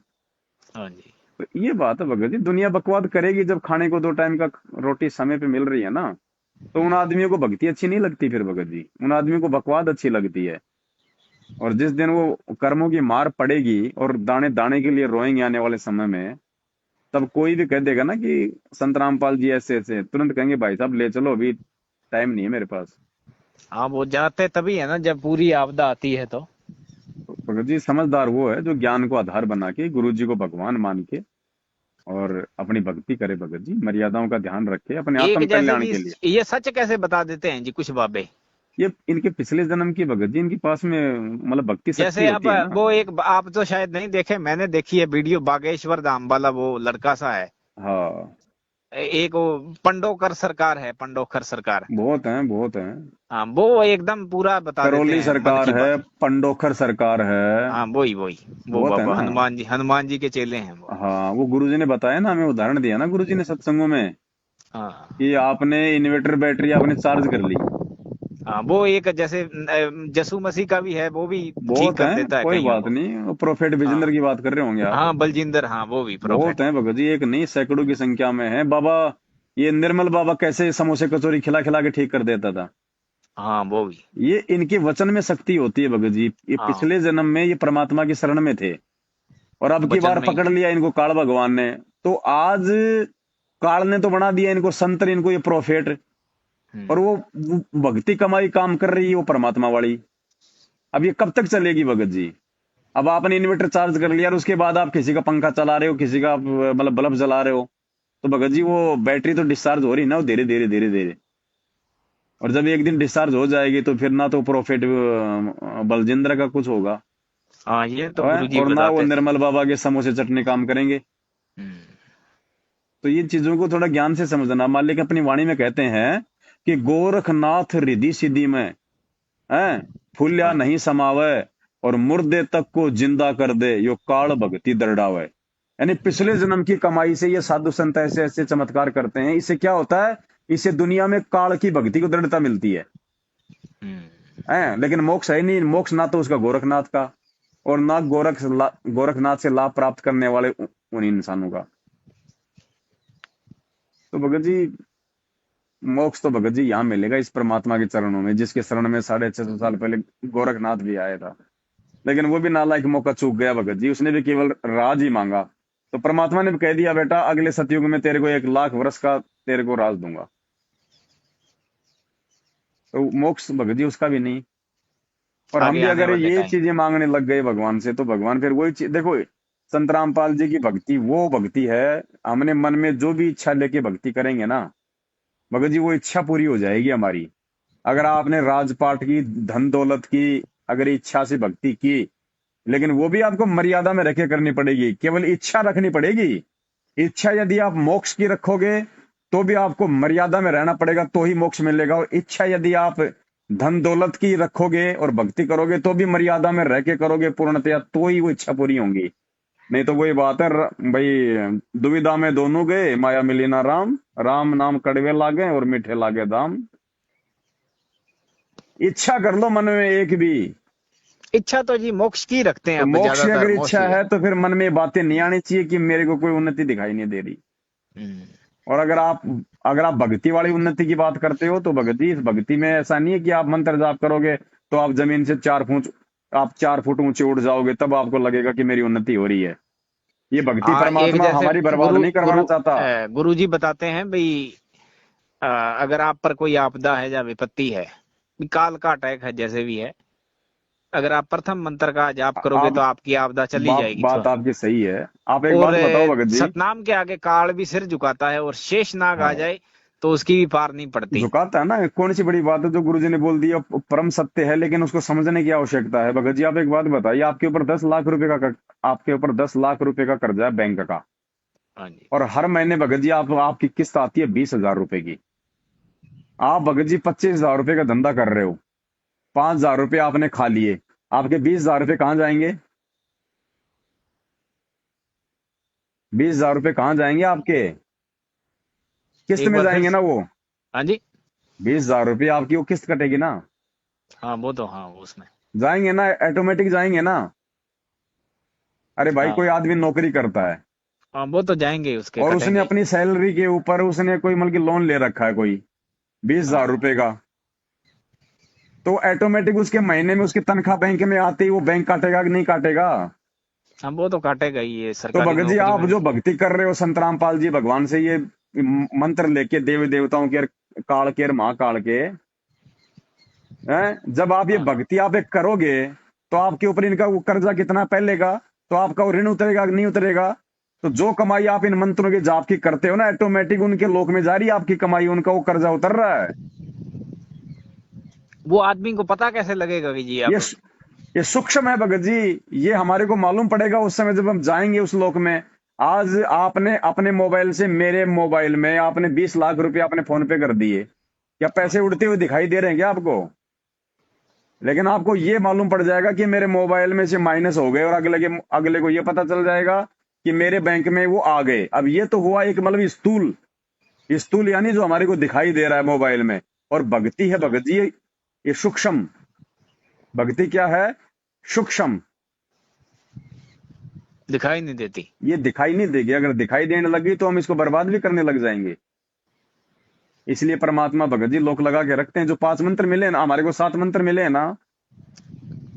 हाँ जी। तो ये बात है भगत जी, दुनिया बकवाद करेगी जब खाने को 2 टाइम का रोटी समय पे मिल रही है ना, तो उन आदमियों को भक्ति अच्छी नहीं लगती फिर भगत जी, उन आदमियों को बकवाद अच्छी लगती है। और जिस दिन वो कर्मों की मार पड़ेगी और दाने दाने के लिए रोएंगे आने वाले समय में, तब कोई भी कह देगा ना कि संत रामपाल जी ऐसे ऐसे, तुरंत कहेंगे भाई साहब ले चलो, अभी टाइम नहीं है मेरे पास। हाँ वो जाते तभी है ना जब पूरी आपदा आती है तो। तो भगत जी समझदार वो है जो ज्ञान को आधार बना के गुरु जी को भगवान मान के और अपनी भक्ति करे भगत जी, मर्यादाओं का ध्यान रखे अपने एक आत्म जैसे कल्याण कि के लिए। ये सच कैसे बता देते हैं जी कुछ बाबे। ये इनके पिछले जन्म की भगत जी, इनके पास में मतलब भक्ति सच्ची जैसे अब होती है ना। वो एक आप तो शायद नहीं देखे, मैंने देखी है वीडियो, बागेश्वर धाम वाला वो लड़का सा है। हाँ एक वो पंडोकर सरकार है, पंडोकर सरकार। बहुत है बहुत है। हाँ वो एकदम पूरा बता देते करौली हैं मन सरकार की है, बात। पंडोखर सरकार है। हाँ वही वही। वो बहुत है बाबा ना। हनुमान जी के चेले हैं वो। हाँ वो गुरुजी ने बताया ना, हमें उदाहरण दिया ना गुरुजी ने सत्संगों में, हाँ कि आपने इन्वर्टर बैटरी आपने चार्ज कर ली। हाँ वो एक जैसे यसु मसीह का भी है, वो भी ठीक बहुत कर है, देता है कोई कईयों बात को। नहीं, वो प्रोफेट विजेंद्र हाँ की बात कर रहे होंगे आप। हाँ बलजिंदर, हाँ वो भी बहुत प्रोफेट। है भगत जी, एक नहीं सैकड़ों की संख्या में है बाबा। ये निर्मल बाबा कैसे समोसे कचौरी खिला खिला के ठीक कर देता था। हाँ वो भी। ये इनके वचन में शक्ति होती है भगत जी, ये हाँ पिछले जन्म में ये परमात्मा की शरण में थे, और अब की वचन बार में ही पकड़ है। लिया इनको काल भगवान ने। तो आज काल ने तो बना दिया इनको संतर, इनको ये प्रोफेट। और हम्म। वो भक्ति कमाई काम कर रही है वो परमात्मा वाली। अब ये कब तक चलेगी भगत जी। अब आपने इन्वर्टर चार्ज कर लिया और उसके बाद आप किसी का पंखा चला रहे हो, किसी का मतलब बल्ब जला रहे हो, तो भगत जी वो बैटरी तो डिस्चार्ज हो रही ना, वो धीरे धीरे धीरे धीरे। और जब एक दिन डिस्चार्ज हो जाएगी तो फिर ना तो प्रॉफिट बलजिंद्र का कुछ होगा, हाँ ये तो गुरुजी और ना वो बताते थे। निर्मल बाबा के समोसे चटनी काम करेंगे। हम्म। तो ये चीजों को थोड़ा ज्ञान से समझना। मालिक अपनी वाणी में कहते हैं कि गोरखनाथ रिद्धि सिद्धि में है, फूल्या हाँ जी। नहीं समावे, और मुर्दे तक को जिंदा कर दे, यो काल भक्ति दरड़ावे। यानी पिछले जन्म की कमाई से ये साधु संत ऐसे ऐसे चमत्कार करते हैं, इससे क्या होता है, इससे दुनिया में काल की भक्ति को दृढ़ता मिलती हम्म। है। लेकिन मोक्ष है नहीं, मोक्ष ना तो उसका गोरखनाथ का, और ना गोरखनाथ से लाभ प्राप्त करने वाले उन इंसानों का। तो भगत जी मोक्ष तो भगत जी यहाँ मिलेगा इस परमात्मा के चरणों में, जिसके शरण में 650 साल पहले गोरखनाथ भी आया था। लेकिन वो भी नालायक मौका चूक गया भगत जी, उसने भी केवल राज ही मांगा। तो परमात्मा ने भी कह दिया बेटा अगले सतयुग में तेरे को 1 लाख वर्ष का तेरे को राज दूंगा। तो मोक्ष भगत जी उसका भी नहीं। और हम आगे भी आने अगर वाले ये टाइम। चीजें मांगने लग गए भगवान से, तो भगवान फिर वही चीज देखो, संत रामपाल जी की भक्ति वो भक्ति है, हमने मन में जो भी इच्छा लेके भक्ति करेंगे ना भगत जी, वो इच्छा पूरी हो जाएगी हमारी। अगर आपने राजपाट की, धन दौलत की, अगर इच्छा से भक्ति की, लेकिन वो भी आपको मर्यादा में रखे करनी पड़ेगी, केवल इच्छा रखनी पड़ेगी। इच्छा यदि आप मोक्ष की रखोगे तो भी आपको मर्यादा में रहना पड़ेगा, तो ही मोक्ष मिलेगा। और इच्छा यदि आप धन दौलत की रखोगे और भक्ति करोगे तो भी मर्यादा में रह के करोगे पूर्णतया, तो ही वो इच्छा पूरी होंगी। नहीं तो वही बात है भाई, दुविधा में दोनों गए, माया मिली ना राम, राम नाम कड़वे लागे और मीठे लागे दाम। इच्छा कर लो मन में एक भी। इच्छा तो जी मोक्ष की रखते हैं तो अब मोक्ष की ज्यादातर अगर इच्छा मोस्टली। है तो फिर मन में ये बातें नहीं आनी चाहिए कि मेरे को कोई उन्नति दिखाई नहीं दे रही। हम्म। और अगर आप भक्ति वाली उन्नति की बात करते हो, तो भक्ति, इस भक्ति में ऐसा नहीं है कि आप मंत्र जाप करोगे तो आप जमीन से 4 फुट, आप 4 फुट ऊंचे उड़ जाओगे तब आपको लगेगा कि मेरी उन्नति हो रही है। ये भक्ति हाँ एक परमात्मा जैसे हमारी बर्बाद नहीं करवाना चाहता। गुरु जी बताते हैं भाई, अगर आप पर कोई आपदा है या विपत्ति है, काल का अटैक है जैसे भी है, अगर आप प्रथम मंत्र का जाप करोगे आप तो आपकी आपदा चली जाएगी बात तुरंत। आपकी सही है। आप एक और बात बताओ भगत जी। सतनाम के आगे काल भी सिर झुकाता है, और शेष नाग आ हाँ जाए तो उसकी भी पार नहीं पड़ती। झुकाता है ना। कौन सी बड़ी बात है जो गुरुजी ने बोल दिया, परम सत्य है, लेकिन उसको समझने की आवश्यकता है। भगत जी आप एक बात बताइए, आपके ऊपर 10 लाख रुपए का, आपके ऊपर 10 लाख रुपए का कर्जा है बैंक का, हाँ जी। और हर महीने भगत जी आपकी किस्त आती है 20,000 रुपए की। आप भगत जी 25,000 रुपए का धंधा कर रहे हो, 5,000 रुपए आपने खा लिए, आपके 20,000 रुपए कहाँ जाएंगे? 20,000 रुपए कहाँ जाएंगे आपके? किस्त एक में बार फिर जाएंगे ना वो। हाँ जी। 20,000 रुपए आपकी वो किस्त कटेगी ना, हाँ वो तो हाँ उसमें। जाएंगे ना, ऑटोमेटिक जाएंगे ना। अरे भाई कोई हाँ आदमी नौकरी करता है हाँ वो तो जाएंगे, उसके और उसने कटेंगे। अपनी सैलरी के ऊपर उसने कोई मतलब कि लोन ले रखा है कोई 20,000 रुपए हाँ का, तो ऑटोमेटिक उसके महीने में उसकी तनख्वाह बैंक में आते ही वो बैंक काटेगा कि नहीं काटेगा? हाँ वो तो काटेगा ही, ये तो सरकारी भगत जी नौकरी आप में। जो भक्ति कर रहे हो संत रामपाल जी भगवान से, ये मंत्र लेके देवी देवताओं के, काल के और महाकाल के, हैं, जब आप ये हाँ भक्ति आप एक करोगे तो आपके ऊपर इनका वो कर्जा कितना पहले का, तो आपका वो ऋण उतरेगा कि नहीं उतरेगा? तो जो कमाई आप इन मंत्रों के जाप की करते हो ना, ऑटोमेटिक उनके लोक में जा रही है आपकी कमाई, उनका वो कर्जा उतर रहा है। वो आदमी को पता कैसे लगेगा कि जी ये अब। ये सूक्ष्म है भगत जी, ये हमारे को मालूम पड़ेगा उस समय जब हम जाएंगे उस लोक में। आज आपने अपने मोबाइल से, मेरे मोबाइल में आपने 20 लाख रुपए आपने फोन पे कर दिए, क्या पैसे हाँ उड़ते हुए दिखाई दे रहे हैं क्या आपको? लेकिन आपको ये मालूम पड़ जाएगा कि मेरे मोबाइल में से माइनस हो गए, और अगले को ये पता चल जाएगा कि मेरे बैंक में वो आ गए। अब ये तो हुआ एक मतलब स्थूल, स्थूल यानी जो हमारे को दिखाई दे रहा है मोबाइल में। और भक्ति है हाँ भगत जी ये सूक्ष्म। भक्ति क्या है? सूक्ष्म। दिखाई नहीं देती। ये दिखाई नहीं देगी, अगर दिखाई देने लगी तो हम इसको बर्बाद भी करने लग जाएंगे। इसलिए परमात्मा भगत जी लोक लगा के रखते हैं। जो 5 मंत्र मिले ना हमारे को, 7 मंत्र मिले हैं ना,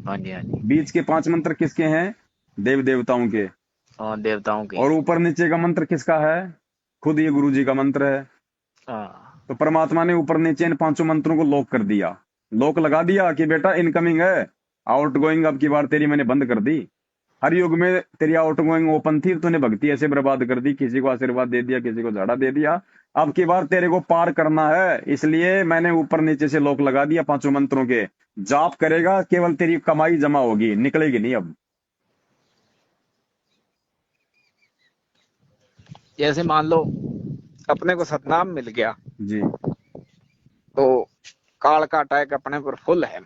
हाँ जी हाँ जी। बीच के 5 मंत्र किसके हैं? देव देवताओं के। और देवताओं के। और ऊपर नीचे का मंत्र किसका है? खुद ये गुरु जी का मंत्र है। हाँ तो परमात्मा ने ऊपर नीचे इन 5 मंत्रों को लॉक कर दिया, लॉक लगा दिया कि बेटा इनकमिंग है, आउट गोइंग अब की बार तेरी मैंने बंद कर दी। हर युग में तेरी आउट गोइंग ओपन थी, तूने भक्ति ऐसे बर्बाद कर दी, किसी को आशीर्वाद दे दिया, किसी को झाड़ा दे दिया। अब की बार तेरे को पार करना है, इसलिए मैंने ऊपर नीचे से लॉक लगा दिया 5 मंत्रों के। जाप करेगा, केवल तेरी कमाई जमा होगी, निकलेगी नहीं अब। जैसे मान लो अपने को सतनाम मिल गया, जी। तो काल का अटैक अपने पर फुल है,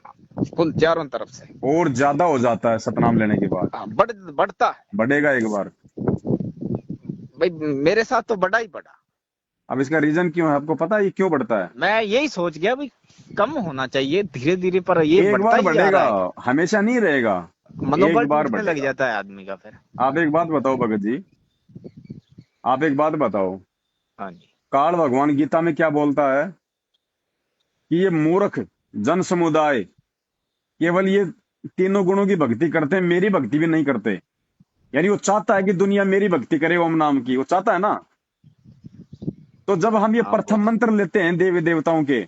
फुल चारों तरफ से। और ज्यादा हो जाता है सतनाम लेने के बाद, हाँ, बढ़ता है। बढ़ेगा एक बार। भाई मेरे साथ तो बढ़ा ही बढ़ा। अब इसका रीजन क्यों है आपको पता है? ये क्यों बढ़ता है? मैं यही सोच गया भाई कम होना चाहिए धीरे धीरे, पर ये एक बढ़ता बार ही जा बढ़ेगा, रहा है। हमेशा नहीं रहेगा। मनोबल एक बार टूटने लग बढ़ेगा। जाता है आदमी का फिर। आप एक बात बताओ भगत जी, आप एक बात बताओ, हाँ जी। काल भगवान गीता में क्या बोलता है कि ये मूर्ख जन समुदाय केवल ये तीनों गुणों की भक्ति करते हैं, मेरी भक्ति भी नहीं करते। यानी वो चाहता है कि दुनिया मेरी भक्ति करे, ओम नाम की, वो चाहता है ना। तो जब हम ये हाँ वो प्रथम मंत्र लेते हैं देवी देवताओं के,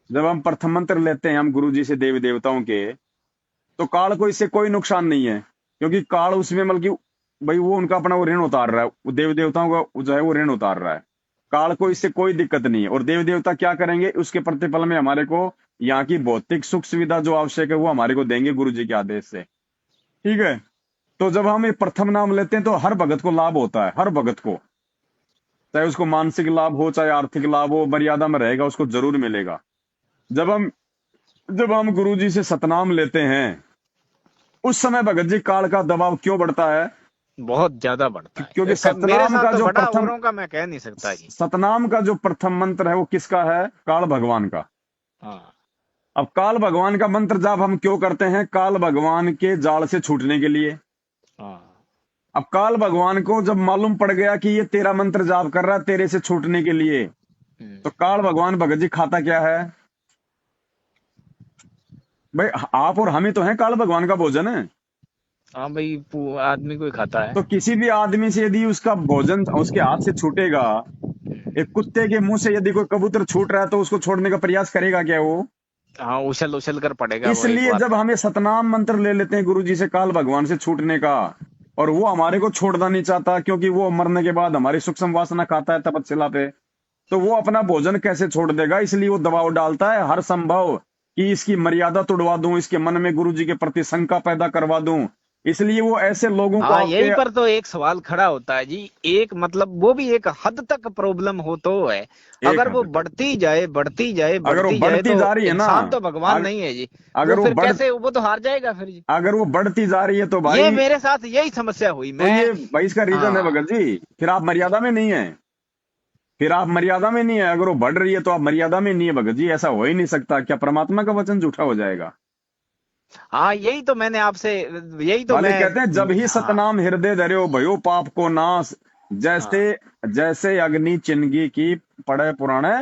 जब हम प्रथम मंत्र लेते हैं हम गुरु जी से देवी देवताओं के, तो काल को इससे कोई नुकसान नहीं है, क्योंकि काल उसमें मतलब कि भाई वो उनका अपना वो ऋण उतार रहा है, वो देवी देवताओं का जो है वो ऋण उतार रहा है। काल को इससे कोई दिक्कत नहीं है। और देवी देवता क्या करेंगे, उसके प्रतिफल में हमारे को यहाँ की भौतिक सुख सुविधा जो आवश्यक है वो हमारे को देंगे गुरु जी के आदेश से। ठीक है। तो जब हम ये प्रथम नाम लेते हैं तो हर भगत को लाभ होता है, हर भगत को, चाहे उसको मानसिक लाभ हो चाहे आर्थिक लाभ हो, मर्यादा में रहेगा उसको जरूर मिलेगा। जब हम गुरु जी से सतनाम लेते हैं उस समय भगत जी काल का दबाव क्यों बढ़ता है? बहुत ज्यादा बढ़ता क्योंकि है। मेरे सतनाम साथ का तो जो बड़ा, प्रथम, औरों का मैं कह नहीं सकता जी। सतनाम का जो प्रथम मंत्र है वो किसका है? काल भगवान का। हाँ अब काल भगवान का मंत्र जाप हम क्यों करते हैं? काल भगवान के जाल से छूटने के लिए। हाँ। अब काल भगवान को जब मालूम पड़ गया कि ये तेरा मंत्र जाप कर रहा है तेरे से छूटने के लिए, तो काल भगवान भगत जी खाता क्या है? भाई आप और हम ही तो हैं काल भगवान का भोजन है। हाँ भाई आदमी कोई खाता है। तो किसी भी आदमी से यदि उसका भोजन उसके हाथ से छूटेगा, एक कुत्ते के मुंह से यदि कोई कबूतर छूट रहा है तो उसको छोड़ने का प्रयास करेगा क्या वो? हाँ उछल उछल कर पड़ेगा वो एक इसलिए बार। जब हमें सतनाम मंत्र ले लेते हैं गुरु जी से काल भगवान से छूटने का, और वो हमारे को छोड़ना नहीं चाहता, क्योंकि वो मरने के बाद हमारी सूक्ष्म वासना खाता है तपस्या पे, तो वो अपना भोजन कैसे छोड़ देगा, इसलिए वो दबाव डालता है हर संभव कि इसकी मर्यादा तुड़वा दूं, इसके मन में गुरु जी के प्रति शंका पैदा करवा दूं। इसलिए वो ऐसे लोगों को हाँ, आपके यहीं पर तो एक सवाल खड़ा होता है जी। एक मतलब वो भी एक हद तक प्रॉब्लम हो तो है। एक अगर वो हद तक, बढ़ती जाए बढ़ती जाए अगर वो बढ़ती जाए बढ़ती तो जा रही है ना, इंसान तो भगवान अग- नहीं है जी। वो अगर वो फिर बढ़ कैसे, वो तो हार जाएगा फिर जी। अगर वो बढ़ती जा रही है तो ये भाई, मेरे साथ यही समस्या हुई तो मैं। ये भाई इसका रीजन है हाँ, भगत जी, फिर आप मर्यादा में नहीं है। फिर आप मर्यादा में नहीं है, अगर वो बढ़ रही है तो आप मर्यादा में नहीं है भगत जी, ऐसा हो ही नहीं सकता। क्या परमात्मा का वचन झूठा हो जाएगा? हाँ, यही तो मैंने आपसे, यही तो भले मैं। कहते हैं जब ही हाँ, सतनाम हृदय धर्यो भयो पाप को नाश, जैसे हाँ। जैसे अग्नि चिन्हगी की पड़े पुराने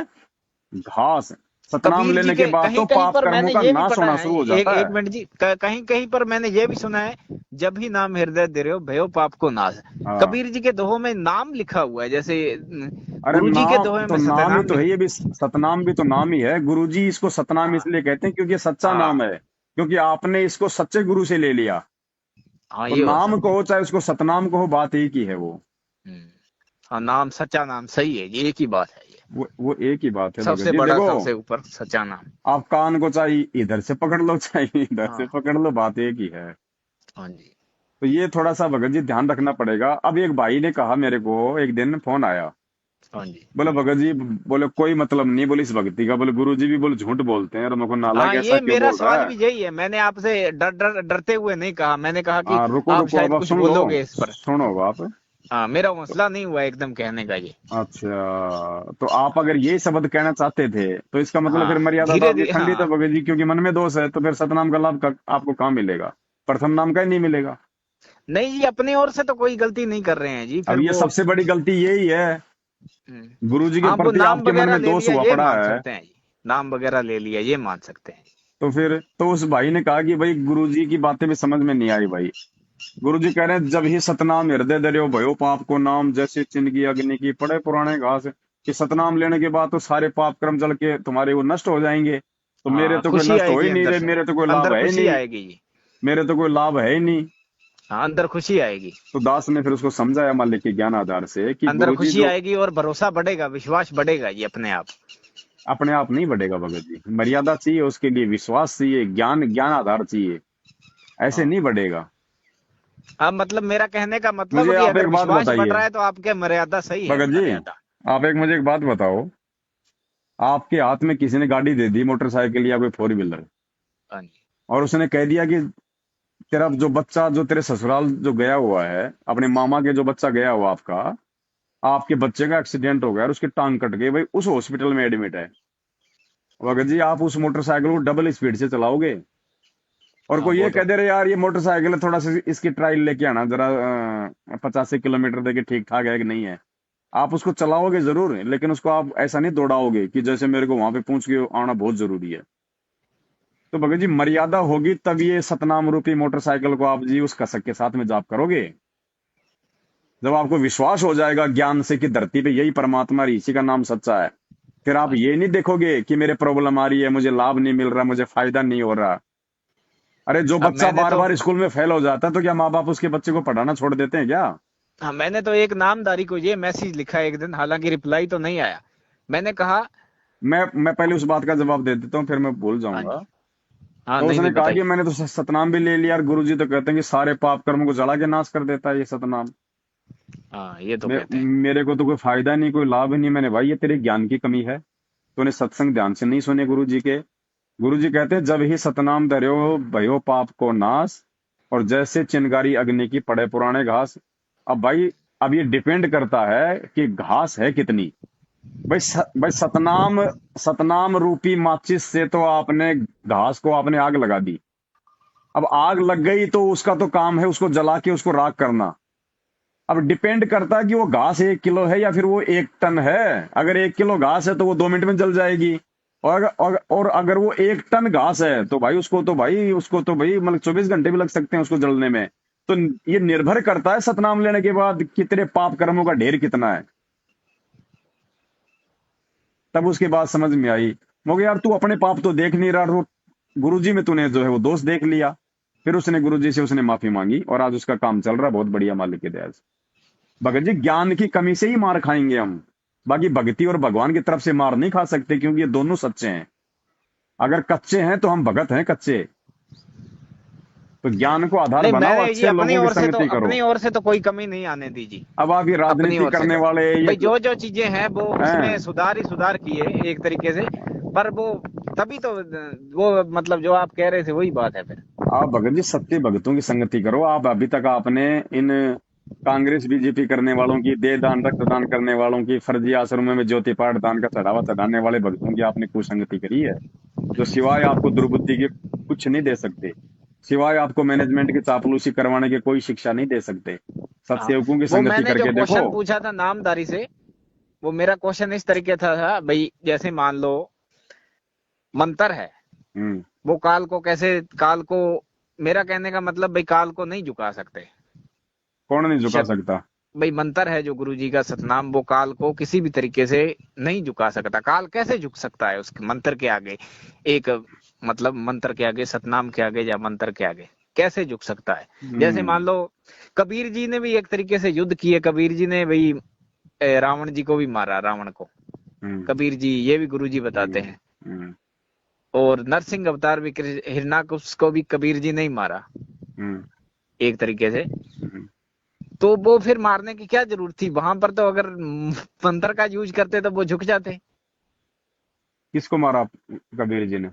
घास। सतनाम कबीर जी लेने के के बाद कहीं तो कहीं पाप पर कर्मों मैंने का ये भी नाश पढ़ा होना है, शुरू हो एक जाता एक है। मिनट जी, कहीं कहीं पर मैंने ये भी सुना है, जब ही नाम हृदय दे रहे हो भयो पाप को नाश। हाँ, कबीर जी के दोहों में नाम लिखा हुआ है, जैसे अरे गुरु जी के नाम दोहे तो में नाम ही सतनाम तो है, लिखा। ये भी सतनाम भी तो नाम ही है। गुरुजी इसको सतनाम हाँ, इसलिए कहते हैं क्योंकि ये सच्चा नाम हाँ, है, क्योंकि आपने इसको सच्चे गुरु से ले लिया। हाँ, तो ये हो नाम सकता कहो है। चाहे उसको सतनाम कहो, बात एक ही है वो। हम्म, हाँ, नाम सच्चा नाम सही है, ये एक ही बात है ये। वो एक ही बात है भगत सबसे जी, बड़ा, देखो सबसे ऊपर सच्चा नाम। आप कान को चाहे इधर से पकड़ लो चाहे इधर से हाँ, पकड़ लो, बात एक ही है। हाँ जी। तो ये थोड़ा सा भगत जी ध्यान रखना पड़ेगा। अब एक भाई ने कहा मेरे को, एक दिन फोन आया, हाँ जी। बोले भगत जी, बोले कोई मतलब नहीं, बोले इस भक्ति का, बोले गुरु जी भी बोले झूठ बोलते हैं, और मेरे को नालायक हाँ, ऐसा ये क्यों मेरा बोल रहा सवाल है। भी यही है। मैंने आपसे डरते हुए नहीं कहा, मैंने कहा कि हाँ रुको आप रुको, अब शायद आप कुछ सुन लो, बोलोगे इस पर। सुनो अब आप। हाँ, मेरा हौसला नहीं हुआ एकदम कहने का ये। अच्छा, तो आप हाँ, अगर ये शब्द कहना चाहते थे तो इसका मतलब फिर हाँ, मर्यादा तो धीरे आपकी धीरे, खंडित है हाँ। भगत जी, क्योंकि मन में दोष है, तो फिर सतनाम का लाभ आपको कहाँ मिलेगा? प्रथम नाम का ही नहीं मिलेगा। नहीं जी, अपनी ओर से तो कोई गलती नहीं कर रहे हैं जी, अब फिर ये वो। सबसे बड़ी गलती यही है, गुरु जी के हाँ, वो प्रति नाम आपके मन वगैरह में ले दोष लिया हुआ ये पड़ा मान है। सकते हैं जी। नाम वगैरह ले लिया ये मान सकते हैं। तो फिर तो उस भाई ने कहा कि भाई गुरु जी की बातें भी समझ में नहीं आई भाई। गुरु जी कह रहे हैं जब ही सतनाम हृदय धर्यो भयो पाप को नाम, जैसे चिन्ह अग्नि की पड़े पुराने घास। कि सतनाम लेने के बाद तो सारे पाप कर्म जल के तुम्हारे वो नष्ट हो जाएंगे। तो मेरे हाँ, तो कोई खुशी नष्ट हो ही आएगी नहीं अंदर रहे, से। मेरे तो कोई लाभ अंदर है ही खुशी नहीं, आएगी जी। मेरे तो कोई लाभ है ही नहीं। हाँ, अंदर खुशी आएगी। तो दास ने फिर उसको समझाया मालिक के ज्ञान आधार से कि अंदर गुरु जी खुशी जो आएगी और भरोसा बढ़ेगा, विश्वास बढ़ेगा जी अपने आप। अपने आप नहीं बढ़ेगा भगत जी, मर्यादा चाहिए उसके लिए, विश्वास चाहिए, ज्ञान ज्ञान आधार चाहिए, ऐसे हाँ, नहीं बढ़ेगा। अब मतलब मेरा कहने का मतलब मुझे कि आप अगर एक बात विश्वास बढ़ बताइए रहा है तो आपके मर्यादा सही है, भगत जी, मर्यादा। आप एक मुझे एक बात बताओ, आपके हाथ में किसी ने गाड़ी दे दी, मोटरसाइकिल या कोई फोर व्हीलर, हाँ जी। और उसने कह दिया कि तेरा जो बच्चा जो तेरे ससुराल जो गया हुआ है, अपने मामा के जो बच्चा गया हुआ आपका, आपके बच्चे का एक्सीडेंट हो गया और उसकी टांग कट गई भाई, उस हॉस्पिटल में एडमिट है। भगत जी आप उस मोटरसाइकिल को डबल स्पीड से चलाओगे, और हाँ, कोई वो ये तो कह दे रहे यार ये मोटरसाइकिल है, थोड़ा सा इसकी ट्रायल लेके आना जरा, 85 किलोमीटर देके ठीक ठाक है कि नहीं है। आप उसको चलाओगे जरूर, लेकिन उसको आप ऐसा नहीं दौड़ाओगे कि जैसे मेरे को वहां पे पहुंच के आना बहुत जरूरी है। तो भगत जी मर्यादा होगी तब ये सतनाम रूपी मोटरसाइकिल को आप जी उस कसक के साथ में जाप करोगे। जब आपको विश्वास हो जाएगा ज्ञान से कि धरती पे यही परमात्मा है, इसी का नाम सच्चा है, फिर आप हाँ जी। ये नहीं देखोगे कि मेरे प्रॉब्लम आ रही है, मुझे लाभ नहीं मिल रहा, मुझे फायदा नहीं हो रहा। अरे जो अब बच्चा मैंने बार तो, बार स्कूल में फेल हो जाता है तो क्या माँ बाप उसके बच्चे को पढ़ाना छोड़ देते हैं क्या? हाँ, मैंने तो एक नामधारी को ये मैसेज लिखा एक दिन, हालांकि रिप्लाई तो नहीं आया। मैंने कहा। मैं पहले उस बात का जवाब दे देता हूँ, फिर मैं भूल हाँ जाऊंगा। जी। हाँ, तो नहीं उसने नहीं, कहा कि बताइए। मैंने तो सतनाम भी ले लिया, और गुरु जी तो कहते हैं कि सारे पाप कर्म को जला के नाश कर देता है ये सतनाम। हाँ, ये तो मे, कहते हैं। मेरे को तो कोई फायदा नहीं, कोई लाभ नहीं। मैंने भाई ये तेरे ज्ञान की कमी है, तूने सत्संग ध्यान से नहीं सुने गुरु जी के। गुरु जी कहते हैं जब ही सतनाम धर्यो भयो पाप को नाश, और जैसे चिंगारी अग्नि की पड़े पुराने घास। अब भाई, अब ये डिपेंड करता है कि घास है कितनी। भाई सतनाम, सतनाम रूपी माचिस से तो आपने घास को आपने आग लगा दी। अब आग लग गई तो उसका तो काम है उसको जला के उसको राख करना। अब डिपेंड करता है कि वो घास 1 किलो है या फिर वो 1 टन है। अगर 1 किलो घास है तो वो 2 मिनट में जल जाएगी। और अगर वो 1 टन घास है तो भाई उसको तो भाई मतलब 24 घंटे भी लग सकते हैं उसको जलने में। तो ये निर्भर करता है सतनाम लेने के बाद कि तेरे पाप कर्मों का ढेर कितना है। तब उसके बाद समझ में आई, मगर यार तू अपने पाप तो देख नहीं रहा, गुरु जी में तूने जो है वो दोष देख लिया। फिर उसने गुरु जी से उसने माफी मांगी और आज उसका काम चल रहा है बहुत बढ़िया मालिक की दया से। भगत जी ज्ञान की कमी से ही मार खाएंगे हम। बाकी भक्ति और भगवान की तरफ से मार नहीं खा सकते, क्योंकि ये दोनों सच्चे हैं। अगर कच्चे हैं तो हम भगत हैं कच्चे। तो ज्ञान को आधार नहीं, बनाओ, मैंने जी अच्छे लोगों की संगति करो। अपनी ओर से तो कोई कमी नहीं आने दी जी। अब आप ये अपनी राजनीति ओर से करने तो वाले ये भाई जो जो चीजें हैं वो उसमें हैं, सुधार ही सुधार किए एक तरीके से। पर वो तभी तो वो मतलब जो आप कह रहे थे वही बात है फिर। आप भगत जी सत्य भगतों की संगति करो। आप अभी तक आपने इन कांग्रेस बीजेपी करने वालों की, देह दान रक्तदान करने वालों की, फर्जी आश्रमों में ज्योति पाठ दान का चढ़ावा चढ़ाने वाले भक्तों की आपने कुसंगति करी है, जो सिवाय आपको दुर्बुद्धि के कुछ नहीं दे सकते, सिवाय आपको मैनेजमेंट की चापलूसी करवाने के कोई शिक्षा नहीं दे सकते। हाँ, सत्सेवकों की वो संगति मैंने जो करके देखो। क्वेश्चन पूछा था नामधारी से, वो मेरा क्वेश्चन इस तरीके था भाई, जैसे मान लो मंत्र है, हम्म। वो काल को कैसे, काल को, मेरा कहने का मतलब भाई काल को नहीं झुका सकते। कौन नहीं झुका शक सकता? भाई मंत्र है जो गुरु जी का सतनाम, वो काल को किसी भी तरीके से नहीं झुका सकता। काल कैसे झुक सकता है उसके मंत्र के आगे? एक मतलब मंत्र के आगे, सतनाम के आगे या मंत्र के आगे कैसे झुक सकता है? जैसे मान हम्म। लो कबीर जी ने भी एक तरीके से युद्ध किए। कबीर जी ने भाई रावण जी को भी मारा, रावण को हम्म। कबीर जी, ये भी गुरु जी बताते हम्म। हैं। हम्म। और नरसिंह अवतार भी हिरणाकश्यप को भी कबीर जी ने ही मारा हम्म। एक तरीके से। हम्म। तो वो फिर मारने की क्या जरूरत थी वहां पर? तो अगर मंत्र का यूज करते तो वो झुक जाते। किसको मारा कबीर जी ने?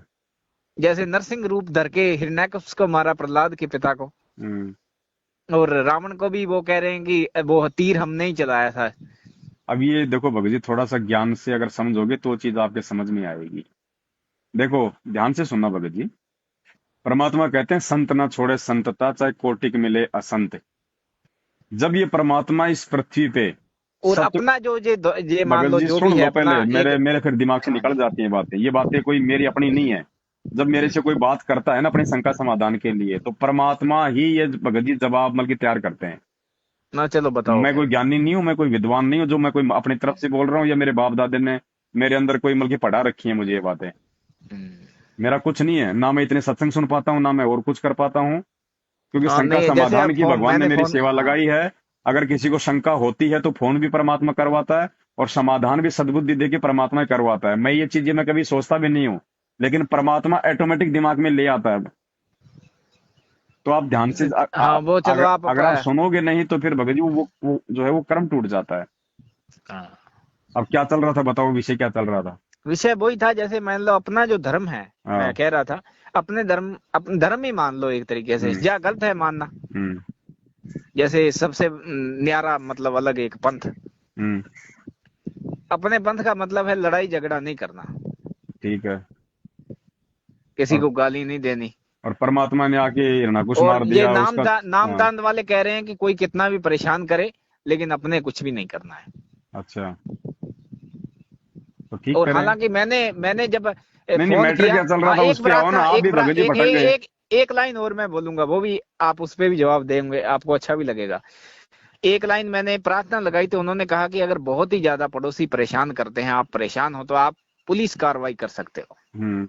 जैसे नरसिंह रूप धर के हिरण्यकश्यप को मारा, प्रहलाद के पिता को। हम्म। और रावण को भी वो कह रहे हैं कि वो तीर हमने ही चलाया था। अब ये देखो भगत जी, थोड़ा सा ज्ञान से अगर समझोगे तो चीज आपके समझ में आएगी। देखो, ध्यान से सुनना भगत जी। परमात्मा कहते हैं संत ना छोड़े संतता, चाहे कोटि के मिले असंत। जब ये परमात्मा इस पृथ्वी पे और सत्य, अपना जो ये मान भगत लो जी जो सुन भी है लो अपना पहले, एक। मेरे फिर दिमाग से हाँ निकल जी। जाती हैं बातें। ये बातें कोई मेरी अपनी नहीं है। जब मेरे से कोई बात करता है ना अपनी शंका समाधान के लिए, तो परमात्मा ही ये भगत जी जवाब मतलब कि तैयार करते हैं। ना चलो बताओ मैं फिर। कोई ज्ञानी नहीं हूँ, मैं कोई विद्वान नहीं हूँ जो मैं कोई अपनी तरफ से बोल रहा हूँ, या मेरे बाप दादे ने मेरे अंदर कोई मतलब कि पढ़ा रखी है मुझे ये बातें। हम्म। मेरा कुछ नहीं है, ना मैं इतने सत्संग सुन पाता हूँ, ना मैं और कुछ कर पाता हूँ, क्योंकि हाँ शंका नहीं, जैसे समाधान अब की फोन, भगवान ने मैंने मेरी फोन, सेवा हाँ। लगाई है। अगर किसी को शंका होती है तो फोन भी परमात्मा करवाता है, और समाधान भी सद्बुद्धि देके परमात्मा ही करवाता है। मैं ये चीजें मैं कभी सोचता भी नहीं हूँ, लेकिन परमात्मा ऑटोमेटिक दिमाग में ले आता है। तो आप ध्यान से हाँ वो चलो आप अगर आप सुनोगे नहीं तो फिर भगत जी वो जो है वो कर्म टूट जाता है। हाँ। अब क्या चल रहा था बताओ, विषय क्या चल रहा था? विषय वही था, जैसे मान लो अपना जो धर्म है, मैं हाँ। कह रहा था अपने धर्म ही मान लो एक तरीके से, हम्म। या गलत है मानना। हम्म। जैसे सबसे न्यारा मतलब अलग एक पंथ, हम्म। अपने पंथ का मतलब है लड़ाई झगड़ा नहीं करना, ठीक है। किसी और को गाली नहीं देनी। और परमात्मा ने आके हिरणाकुश और मार ये दिया उसका। हाँ। नामदान वाले कह रहे हैं कि कोई कितना भी परेशान करे लेकिन अपने कुछ भी नहीं करना है। अच्छा, तो ठीक और करें। हालांकि मैंने जब नहीं नहीं, फोन मैटर किया, क्या चल रहा हाँ था एक उस पे आओ ना, प्रार्थना, आप भी भगत जी एक भटक गए। एक एक लाइन और मैं बोलूंगा, वो भी आप उस पे भी जवाब देंगे, आपको अच्छा भी लगेगा। एक लाइन मैंने प्रार्थना लगाई तो उन्होंने कहा कि अगर बहुत ही ज्यादा पड़ोसी परेशान करते हैं, आप परेशान हो, तो आप पुलिस कार्रवाई कर सकते हो। हम्म।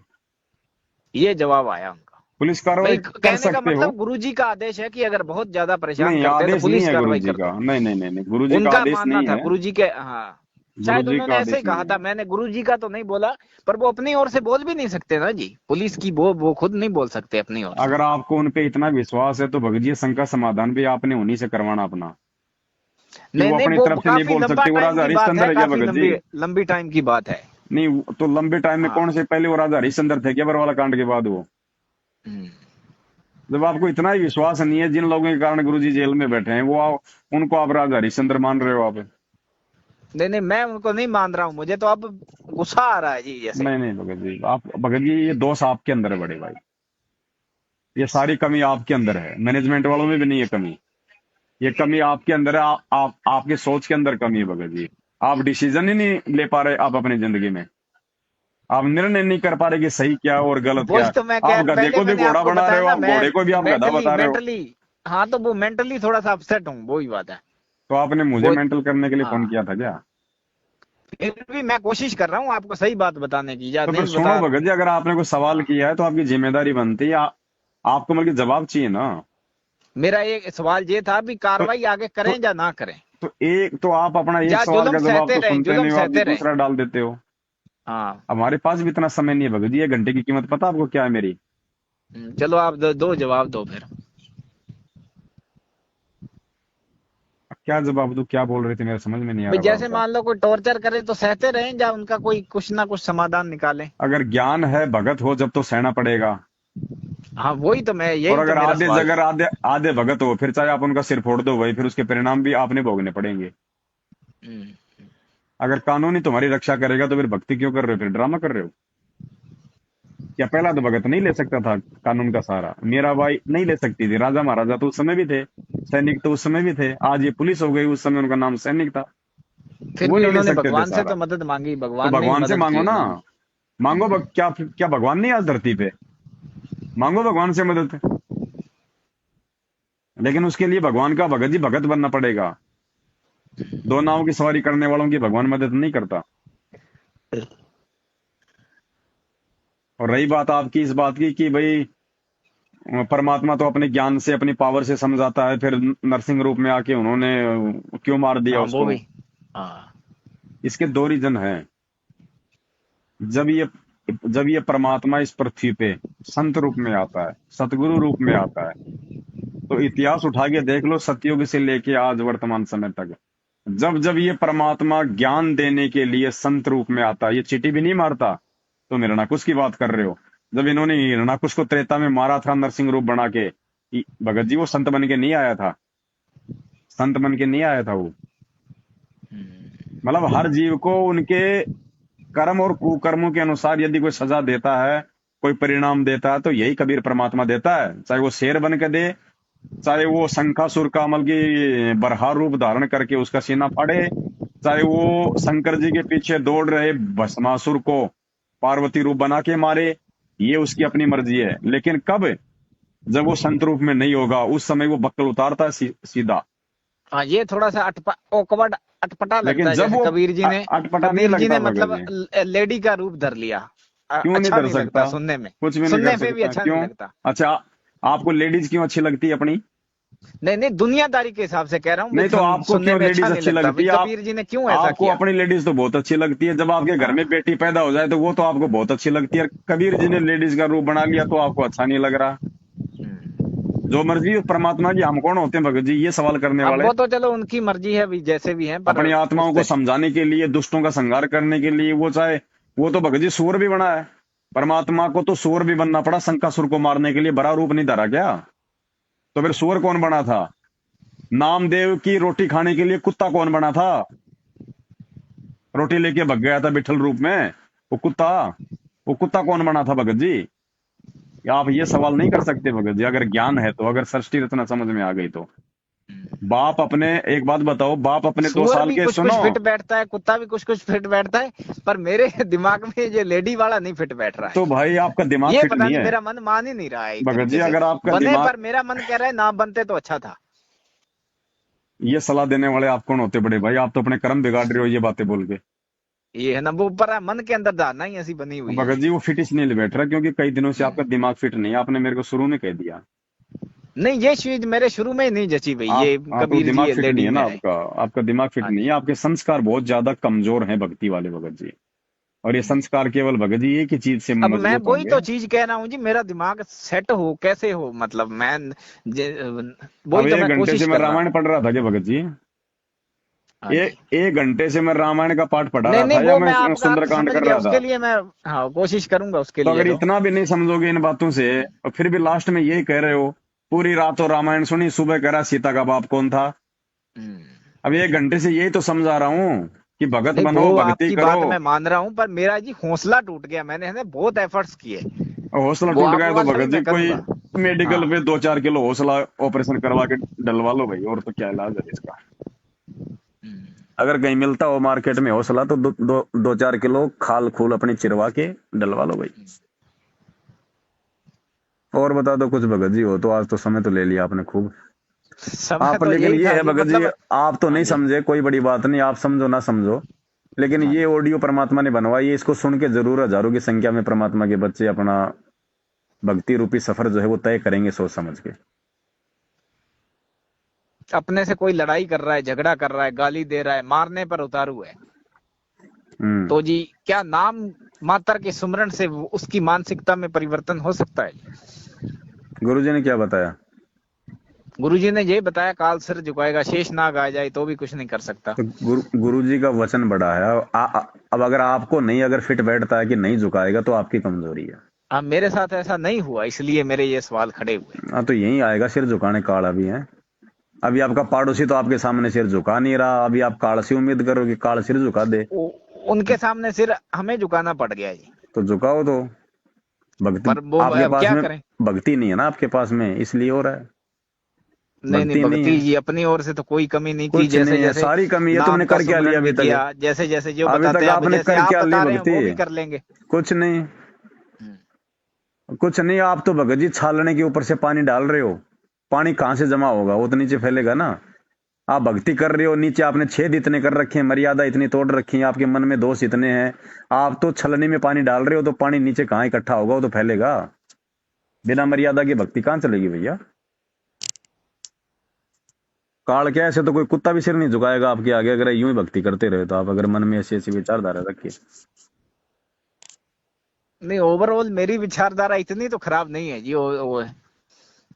ये जवाब आया उनका। पुलिस भाई कार्रवाई कर कहने का सकते हो? मतलब गुरुजी का आदेश है कि अगर बहुत ज्यादा परेशान नहीं, करते हैं तो आदेश नहीं पुलिस है गुरु कार्रवाई जी कर का, दो। नहीं नहीं नहीं नहीं, गुरु जी का उनका आदेश मानना नहीं था है। गुरुजी के, हाँ गुरु शायद जी उन्होंने का ऐसे ही आदेश कहा नहीं था। है। मैंने गुरुजी का तो नहीं बोला, पर वो अपनी ओर से बोल भी नहीं सकते ना जी, पुलिस की वो खुद नहीं बोल सकते अपनी ओर से। अगर आपको उन पे इतना विश्वास है तो भगत जी शंका समाधान भी आपने उन्हीं से करवाना अपना, कि नहीं वो नहीं, अपनी वो तरफ से नहीं काफी बोल लंबा सकते। वो टाइम राजा की बात हरिश्चंद्र है, है क्या काफी भगत जी? लंबी लंबी टाइम की बात है। नहीं, तो लंबे टाइम में कौन हाँ। से पहले वो राजा हरिश्चंद्र थे क्या बरवाला कांड के बाद? वो हम्म। जब आपको इतना ही विश्वास नहीं है, जिन लोगों के कारण गुरु जी जेल में बैठे हैं उनको आप राजा हरिश्चंद्र मान रहे हो आप? नहीं नहीं, मैं उनको नहीं मान रहा हूँ, मुझे तो अब गुस्सा आ रहा है जी जैसे। नहीं नहीं भगत जी, आप भगत जी ये दोष आपके अंदर है बड़े भाई। ये सारी कमी आपके अंदर है, मैनेजमेंट वालों में भी नहीं है कमी। ये कमी आपके अंदर है। आपकी सोच के अंदर कमी है भगत जी। आप डिसीजन ही नहीं ले पा रहे आप अपनी जिंदगी में। आप निर्णय नहीं कर पा रहे कि सही क्या और गलत वही क्या। तो मैं आप कह, गधे पहले को भी मैंने घोड़ा आपको बना रहे बताया हो, ना, आप मैं घोड़े को भी आप गधा मेंटली बता रहे हो। मेंटली हाँ तो वो मेंटली थोड़ा सा अपसेट हूँ, वही बात है। तो आपने मुझे वो मेंटल करने के लिए फोन हाँ, किया था क्या? फिर भी मैं कोशिश कर रहा हूँ आपको सही बात बताने की, या तो फिर नहीं सुनो बता रहा भगत हूँ। जी, अगर आपने कोई सवाल हाँ। किया है तो आपकी जिम्मेदारी बनती है आपको मतलब कि जवाब चाहिए ना। मेरा एक सवाल ये था भी तो, कार्रवाई आगे तो करें या ना करें। तो एक तो आप अपना एक या सवाल जुल्म का जवाब सहते तो रहें, सुनते जुल्म नहीं हो, आप जी सहते रहें। दूसरा डाल देते हो। हाँ। हमारे पास भी इतना समय नहीं है भगत जी, 1 घंटे की कीमत पता आपको क्या है मेरी? चलो आप दो जवाब दो फिर। क्या जवाब दूं, क्या बोल रहे थे, मेरे समझ में नहीं आ भाई रहा था जैसे आपका। मान लो कोई टॉर्चर करे तो सहते रहें, या उनका कोई कुछ ना कुछ समाधान निकालें। अगर ज्ञान है, भगत हो जब, तो सहना पड़ेगा। हाँ वही तो मैं, और यही तो अगर मेरा आधे सवाल है। जगह आधे आधे भगत हो, फिर चाहे आप उनका सिर फोड़ दो भाई, फिर उसके परिणाम भी आपने भोगने पड़ेंगे। हम्म। अगर कानून ही तुम्हारी रक्षा करेगा तो फिर भक्ति क्यों कर रहे हो, फिर ड्रामा कर रहे हो? क्या पहला तो भगत नहीं ले सकता था कानून का सहारा? मीराबाई नहीं ले सकती थी, राजा महाराजा तो उस समय भी थे, सैनिक तो उस समय भी थे, आज ये पुलिस हो गई, उस समय उनका नाम सैनिक था, फिर वो भी नहीं ले उन्होंने सकते थे भगवान से सहारा। तो मदद मांगी, तो भगवान ने ही भगवान से मदद मांगो की ना, उन्हें। मांगो क्या क्या भगवान नहीं है आज धरती पे? मांगो भगवान से मदद। लेकिन उसके लिए भगवान का भगत जी भगत बनना पड़ेगा। दो नाव की सवारी करने वालों की भगवान मदद नहीं करता। और रही बात आपकी इस बात की कि भाई परमात्मा तो अपने ज्ञान से, अपनी पावर से समझाता है, फिर नरसिंह रूप में आके उन्होंने क्यों मार दिया हाँ वो उसको? भी। हाँ। इसके दो रीजन हैं। जब ये जब ये परमात्मा इस पृथ्वी पे संत रूप में आता है, सतगुरु रूप में आता है, तो इतिहास उठा के देख लो, सतयुग से लेके आज वर्तमान समय तक, जब जब ये परमात्मा ज्ञान देने के लिए संत रूप में आता है, ये चीटी भी नहीं मारता। तुम हिरणाकुश की बात कर रहे हो, जब इन्होंने हिरणाकुश को त्रेता में मारा था नरसिंह रूप बना के, भगत जी वो संत बन के नहीं आया था, संत बन के नहीं आया था वो। मतलब हर जीव को उनके कर्म और कुकर्मों के अनुसार यदि कोई सजा देता है, कोई परिणाम देता है, तो यही कबीर परमात्मा देता है। चाहे वो शेर बन के दे, चाहे वो शंखासुर का अमल की बरहा रूप धारण करके उसका सीना फाड़े, चाहे वो शंकर जी के पीछे दौड़ रहे भस्मासुर को पार्वती रूप बना के मारे, ये उसकी अपनी मर्जी है। लेकिन कब? जब वो संत रूप में नहीं होगा, उस समय वो बक्कल उतारता है सीधा। हाँ ये थोड़ा सा ऑकवर्ड, अटपटा लगता लेकिन है, जब जैसे वो अटपटा नहीं कबीर जी लगता ने भगत मतलब जी। लेडी का रूप धर लिया। क्यों नहीं अच्छा धर नहीं लगता सकता? सुनने में, कुछ भी नहीं कर सुनने पे भी सकता, अच्छा नहीं क्यों? लगता। अच्छा, आपको लेडीज क्यों अच्छी लगती है अपनी? नहीं नहीं, दुनियादारी के हिसाब से कह रहा हूँ भाई, नहीं तो आपको सुनने क्यों में अच्छा लेडीज नहीं अच्छी लगता लगती भाई, है? आप कबीर जी ने क्यों ऐसा आपको किया। अपनी लेडीज तो बहुत अच्छी लगती है, जब आपके घर में हाँ। बेटी पैदा हो जाए तो वो तो आपको बहुत अच्छी लगती है। कबीर जी ने लेडीज का रूप बना लिया तो आपको अच्छा नहीं लग रहा? जो मर्जी हो परमात्मा की, हम कौन होते हैं भगत जी ये सवाल करने अब वाले? वो तो चलो उनकी मर्जी है भी, जैसे भी है, पर अपनी उस आत्माओं को समझाने के लिए, दुष्टों का संहार करने के लिए, वो चाहे वो तो भगत जी सूर भी बना है। परमात्मा को तो सूर भी बनना पड़ा शंकासुर को मारने के लिए, बड़ा रूप नहीं धरा क्या? तो फिर सूर कौन बना था? नामदेव की रोटी खाने के लिए कुत्ता कौन बना था? रोटी लेके भग गया था विठल रूप में, वो कुत्ता कौन बना था भगत जी? आप ये सवाल नहीं कर सकते भगत जी, अगर ज्ञान है तो, अगर सृष्टि रचना समझ में आ गई तो। बाप अपने, एक बात बताओ, बाप अपने दो सूअर साल भी के कुछ कुछ सुनो। फिट बैठता है, कुत्ता भी कुछ कुछ फिट बैठता है, पर मेरे दिमाग में ये लेडी वाला नहीं फिट बैठ रहा तो है। भाई आपका दिमाग ये फिट पता नहीं नहीं, है मेरा मन मान ही नहीं रहा है एक भगत जी, तरीके से। अगर आपका बने, दिमाग। पर मेरा मन कह रहा है ना बनते तो अच्छा था। ये सलाह देने वाले आप कौन होते बड़े भाई? आप तो अपने कर्म बिगाड़ रहे हो ये बातें बोल के। ये है ना, वो ऊपर मन के अंदर धारणा ही ऐसी बनी हुई है। भगत जी वो फिट इसलिए बैठ रहा क्योंकि कई दिनों से आपका दिमाग फिट नहीं है, आपने मेरे को शुरू में कह दिया। नहीं ये चीज मेरे शुरू में ही नहीं जची भाई, आप ये तो कबीर जी दिमाग ये फिट नहीं लेडी है ना में है। आपका, आपका दिमाग फिट हाँ नहीं है, जी। आपके संस्कार बहुत ज्यादा कमजोर हैं भक्ति वाले भगत जी। और ये संस्कार केवल भगत जी एक ही चीज से अब मैं मजबूत वही होंगे। तो चीज कह रहा हूँ जी, मेरा दिमाग सेट हो कैसे हो, मतलब मैं अब वही तो एक मैं घंटे कोशिश से मैं कर रहा रामायण हूँ। पढ़ रहा था क्या भगत जी? हाँ जी। एक घंटे से मैं रामायण का पाठ पढ़ा नहीं रहा नहीं, था, या वो मैं मैं आपका अर्थ सुंदरकांड समझ कर गया, रहा था? उसके लिए मैं हाँ कोशिश करूंगा उसके तो लिए अगर तो। इतना भी नहीं समझोगे इन बातों से, और फिर भी लास्ट में यही कह रहे हो, पूरी रात तो रामायण सुनी, सुबह कह रहा सीता का बाप कौन था? हम्म। अब 1 घंटे से यही तो समझा रहा हूँ कि भगत नहीं बनो, वो भक्ति आपकी करो। बात मैं मान रहा हूँ, पर मेरा जी हौसला टूट गया, मैंने है ना बहुत एफर्ट्स किए। और हौसला वो टूट गया तो आपके वाली भगत जी मैं कोई करूंगा। मेडिकल हाँ। पे 2-4 किलो हौसला ऑपरेशन करवा के डलवा लो भाई, और तो क्या इलाज है इसका? अगर कहीं मिलता हो मार्केट में हौसला तो 2-4 किलो खाल खूल अपनी चिरवा के डलवा लो भाई। और बता दो कुछ भगत जी, हो तो आज तो समय तो ले लिया आपने खूब। समय आप तो लेकिन यही ये था है कि भगत जी, मतलब। आप तो हाँ नहीं जी। समझे, कोई बड़ी बात नहीं, आप समझो ना समझो, लेकिन हाँ ये जी। ऑडियो परमात्मा ने बनवाई है, इसको सुन के जरूर हजारों की संख्या में परमात्मा के बच्चे अपना भक्ति रूपी सफर जो है वो तय करेंगे सोच समझ के। अपने से कोई लड़ाई कर रहा है, झगड़ा कर रहा है, गाली दे रहा है, मारने पर उतारू है, तो जी क्या नाम मात्र के सुमरन से उसकी मानसिकता में परिवर्तन हो सकता है? गुरुजी ने क्या बताया? गुरुजी ने ये बताया, काल सिर झुकाएगा, शेष नाग आ जाए तो भी कुछ नहीं कर सकता। तो गुरुजी का वचन बड़ा है। अब अगर आपको नहीं अगर फिट बैठता है कि नहीं झुकाएगा तो आपकी कमजोरी है। अब मेरे साथ ऐसा नहीं हुआ, इसलिए मेरे ये सवाल खड़े हुए। हाँ, तो यही आएगा सिर झुकाने काल अभी है। अभी आपका पड़ोसी तो आपके सामने सिर झुका नहीं रहा, अभी आप काल से उम्मीद करो कि काल सिर झुका दे। उनके सामने सिर हमें झुकाना पड़ गया जी। तो झुकाओ तो। भक्ति पर वो आपके पास क्या में करें? भक्ति नहीं है ना आपके पास में, इसलिए हो रहा है। नहीं नहीं, नहीं भक्ति है, जी अपनी ओर से तो कोई कमी नहीं की। कुछ जैसे नहीं है, जैसे सारी कमी है। नाम तुमने का कर क्या लिया सुमरन अभी भी तक? किया, जैसे जैसे जो अभी बताते तक हैं, अब आपने जैसे कर आप क्या ली बता रहे हैं वो भी भक्ति? कर लेंगे। कुछ नहीं, कुछ नहीं। आप तो भगत जी छालने के ऊपर से पानी डाल रहे हो। पानी कहां से जमा होगा? वो तो नीचे फैलेगा ना। आप भक्ति कर रहे हो, नीचे आपने छेद इतने कर रखे हैं, मर्यादा इतनी तोड़ रखी है, आपके मन में दोष इतने हैं। आप तो छलनी में पानी डाल रहे हो, तो पानी नीचे कहाँ इकट्ठा होगा? वो तो फैलेगा। बिना मर्यादा की भक्ति कहां चलेगी भैया? काल क्या, ऐसे तो कोई कुत्ता भी सिर नहीं झुकाएगा आपके आगे अगर यूं ही भक्ति करते रहे तो। आप अगर मन में ऐसी ऐसी विचारधारा रखिए। नहीं, ओवरऑल मेरी विचारधारा इतनी तो खराब नहीं है जी। वो है।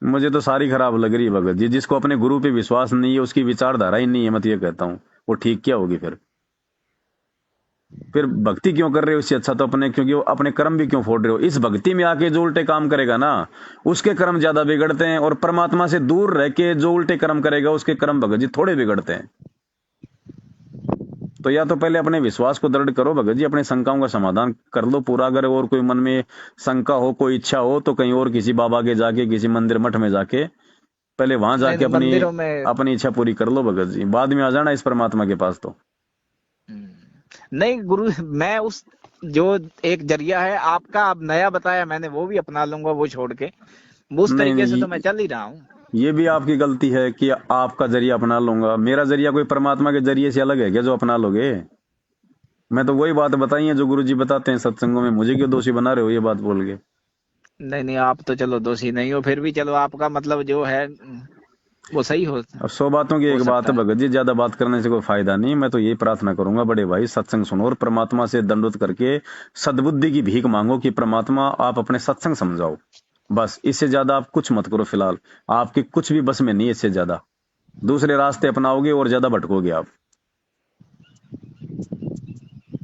मुझे तो सारी खराब लग रही है भगत जी। जिसको अपने गुरु पे विश्वास नहीं है, उसकी विचारधारा ही नहीं है, मैं तो ये कहता हूँ वो ठीक क्या होगी फिर भक्ति क्यों कर रहे हो? इससे अच्छा तो अपने, क्योंकि वो अपने कर्म भी क्यों फोड़ रहे हो? इस भक्ति में आके जो उल्टे काम करेगा ना, उसके कर्म ज्यादा बिगड़ते हैं, और परमात्मा से दूर रह के जो उल्टे कर्म करेगा उसके कर्म भगत जी थोड़े बिगड़ते हैं। तो या तो पहले अपने विश्वास को दृढ़ करो भगत जी, अपने शंकाओं का समाधान कर लो पूरा। अगर और कोई मन में शंका हो, कोई इच्छा हो, तो कहीं और किसी बाबा के जाके, किसी मंदिर मठ में जाके पहले वहां नहीं जाके नहीं, अपनी मंदिरों में अपनी इच्छा पूरी कर लो भगत जी। बाद में आ जाना इस परमात्मा के पास तो। नहीं गुरु, मैं उस जो एक जरिया है आपका अब नया बताया मैंने, वो भी अपना लूंगा, वो छोड़ के उस नहीं तरीके से तो नहीं, मैं चल ही रहा हूँ। ये भी आपकी गलती है कि आपका जरिया अपना लूंगा। मेरा जरिया कोई परमात्मा के जरिए से अलग है क्या जो अपना लोगे? मैं तो वही बात बताई है जो गुरुजी बताते हैं सत्संगों में। मुझे क्यों दोषी बना रहे हो ये बात बोल के? नहीं नहीं, आप तो चलो दोषी नहीं हो, फिर भी चलो आपका मतलब जो है वो सही हो अब 100 बातों की एक बात सकता है है। भगत जी, ज्यादा बात करने से कोई फायदा नहीं। मैं तो यही प्रार्थना करूंगा बड़े भाई, सत्संग सुनो और परमात्मा से दंडवत करके सद्बुद्धि की भीख मांगो कि परमात्मा आप अपने सत्संग समझाओ। बस इससे ज्यादा आप कुछ मत करो फिलहाल। आपके कुछ भी बस में नहीं है इससे ज्यादा। दूसरे रास्ते अपनाओगे और ज्यादा भटकोगे आप।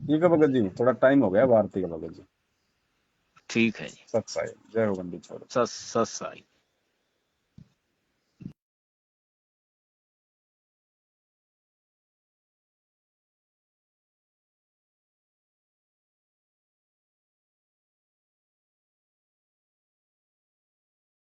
ठीक है भगत जी, थोड़ा टाइम हो गया भारती का भगत जी। ठीक है जी। सत्साई जय हो गंडी छोड़ो। सत सत साई।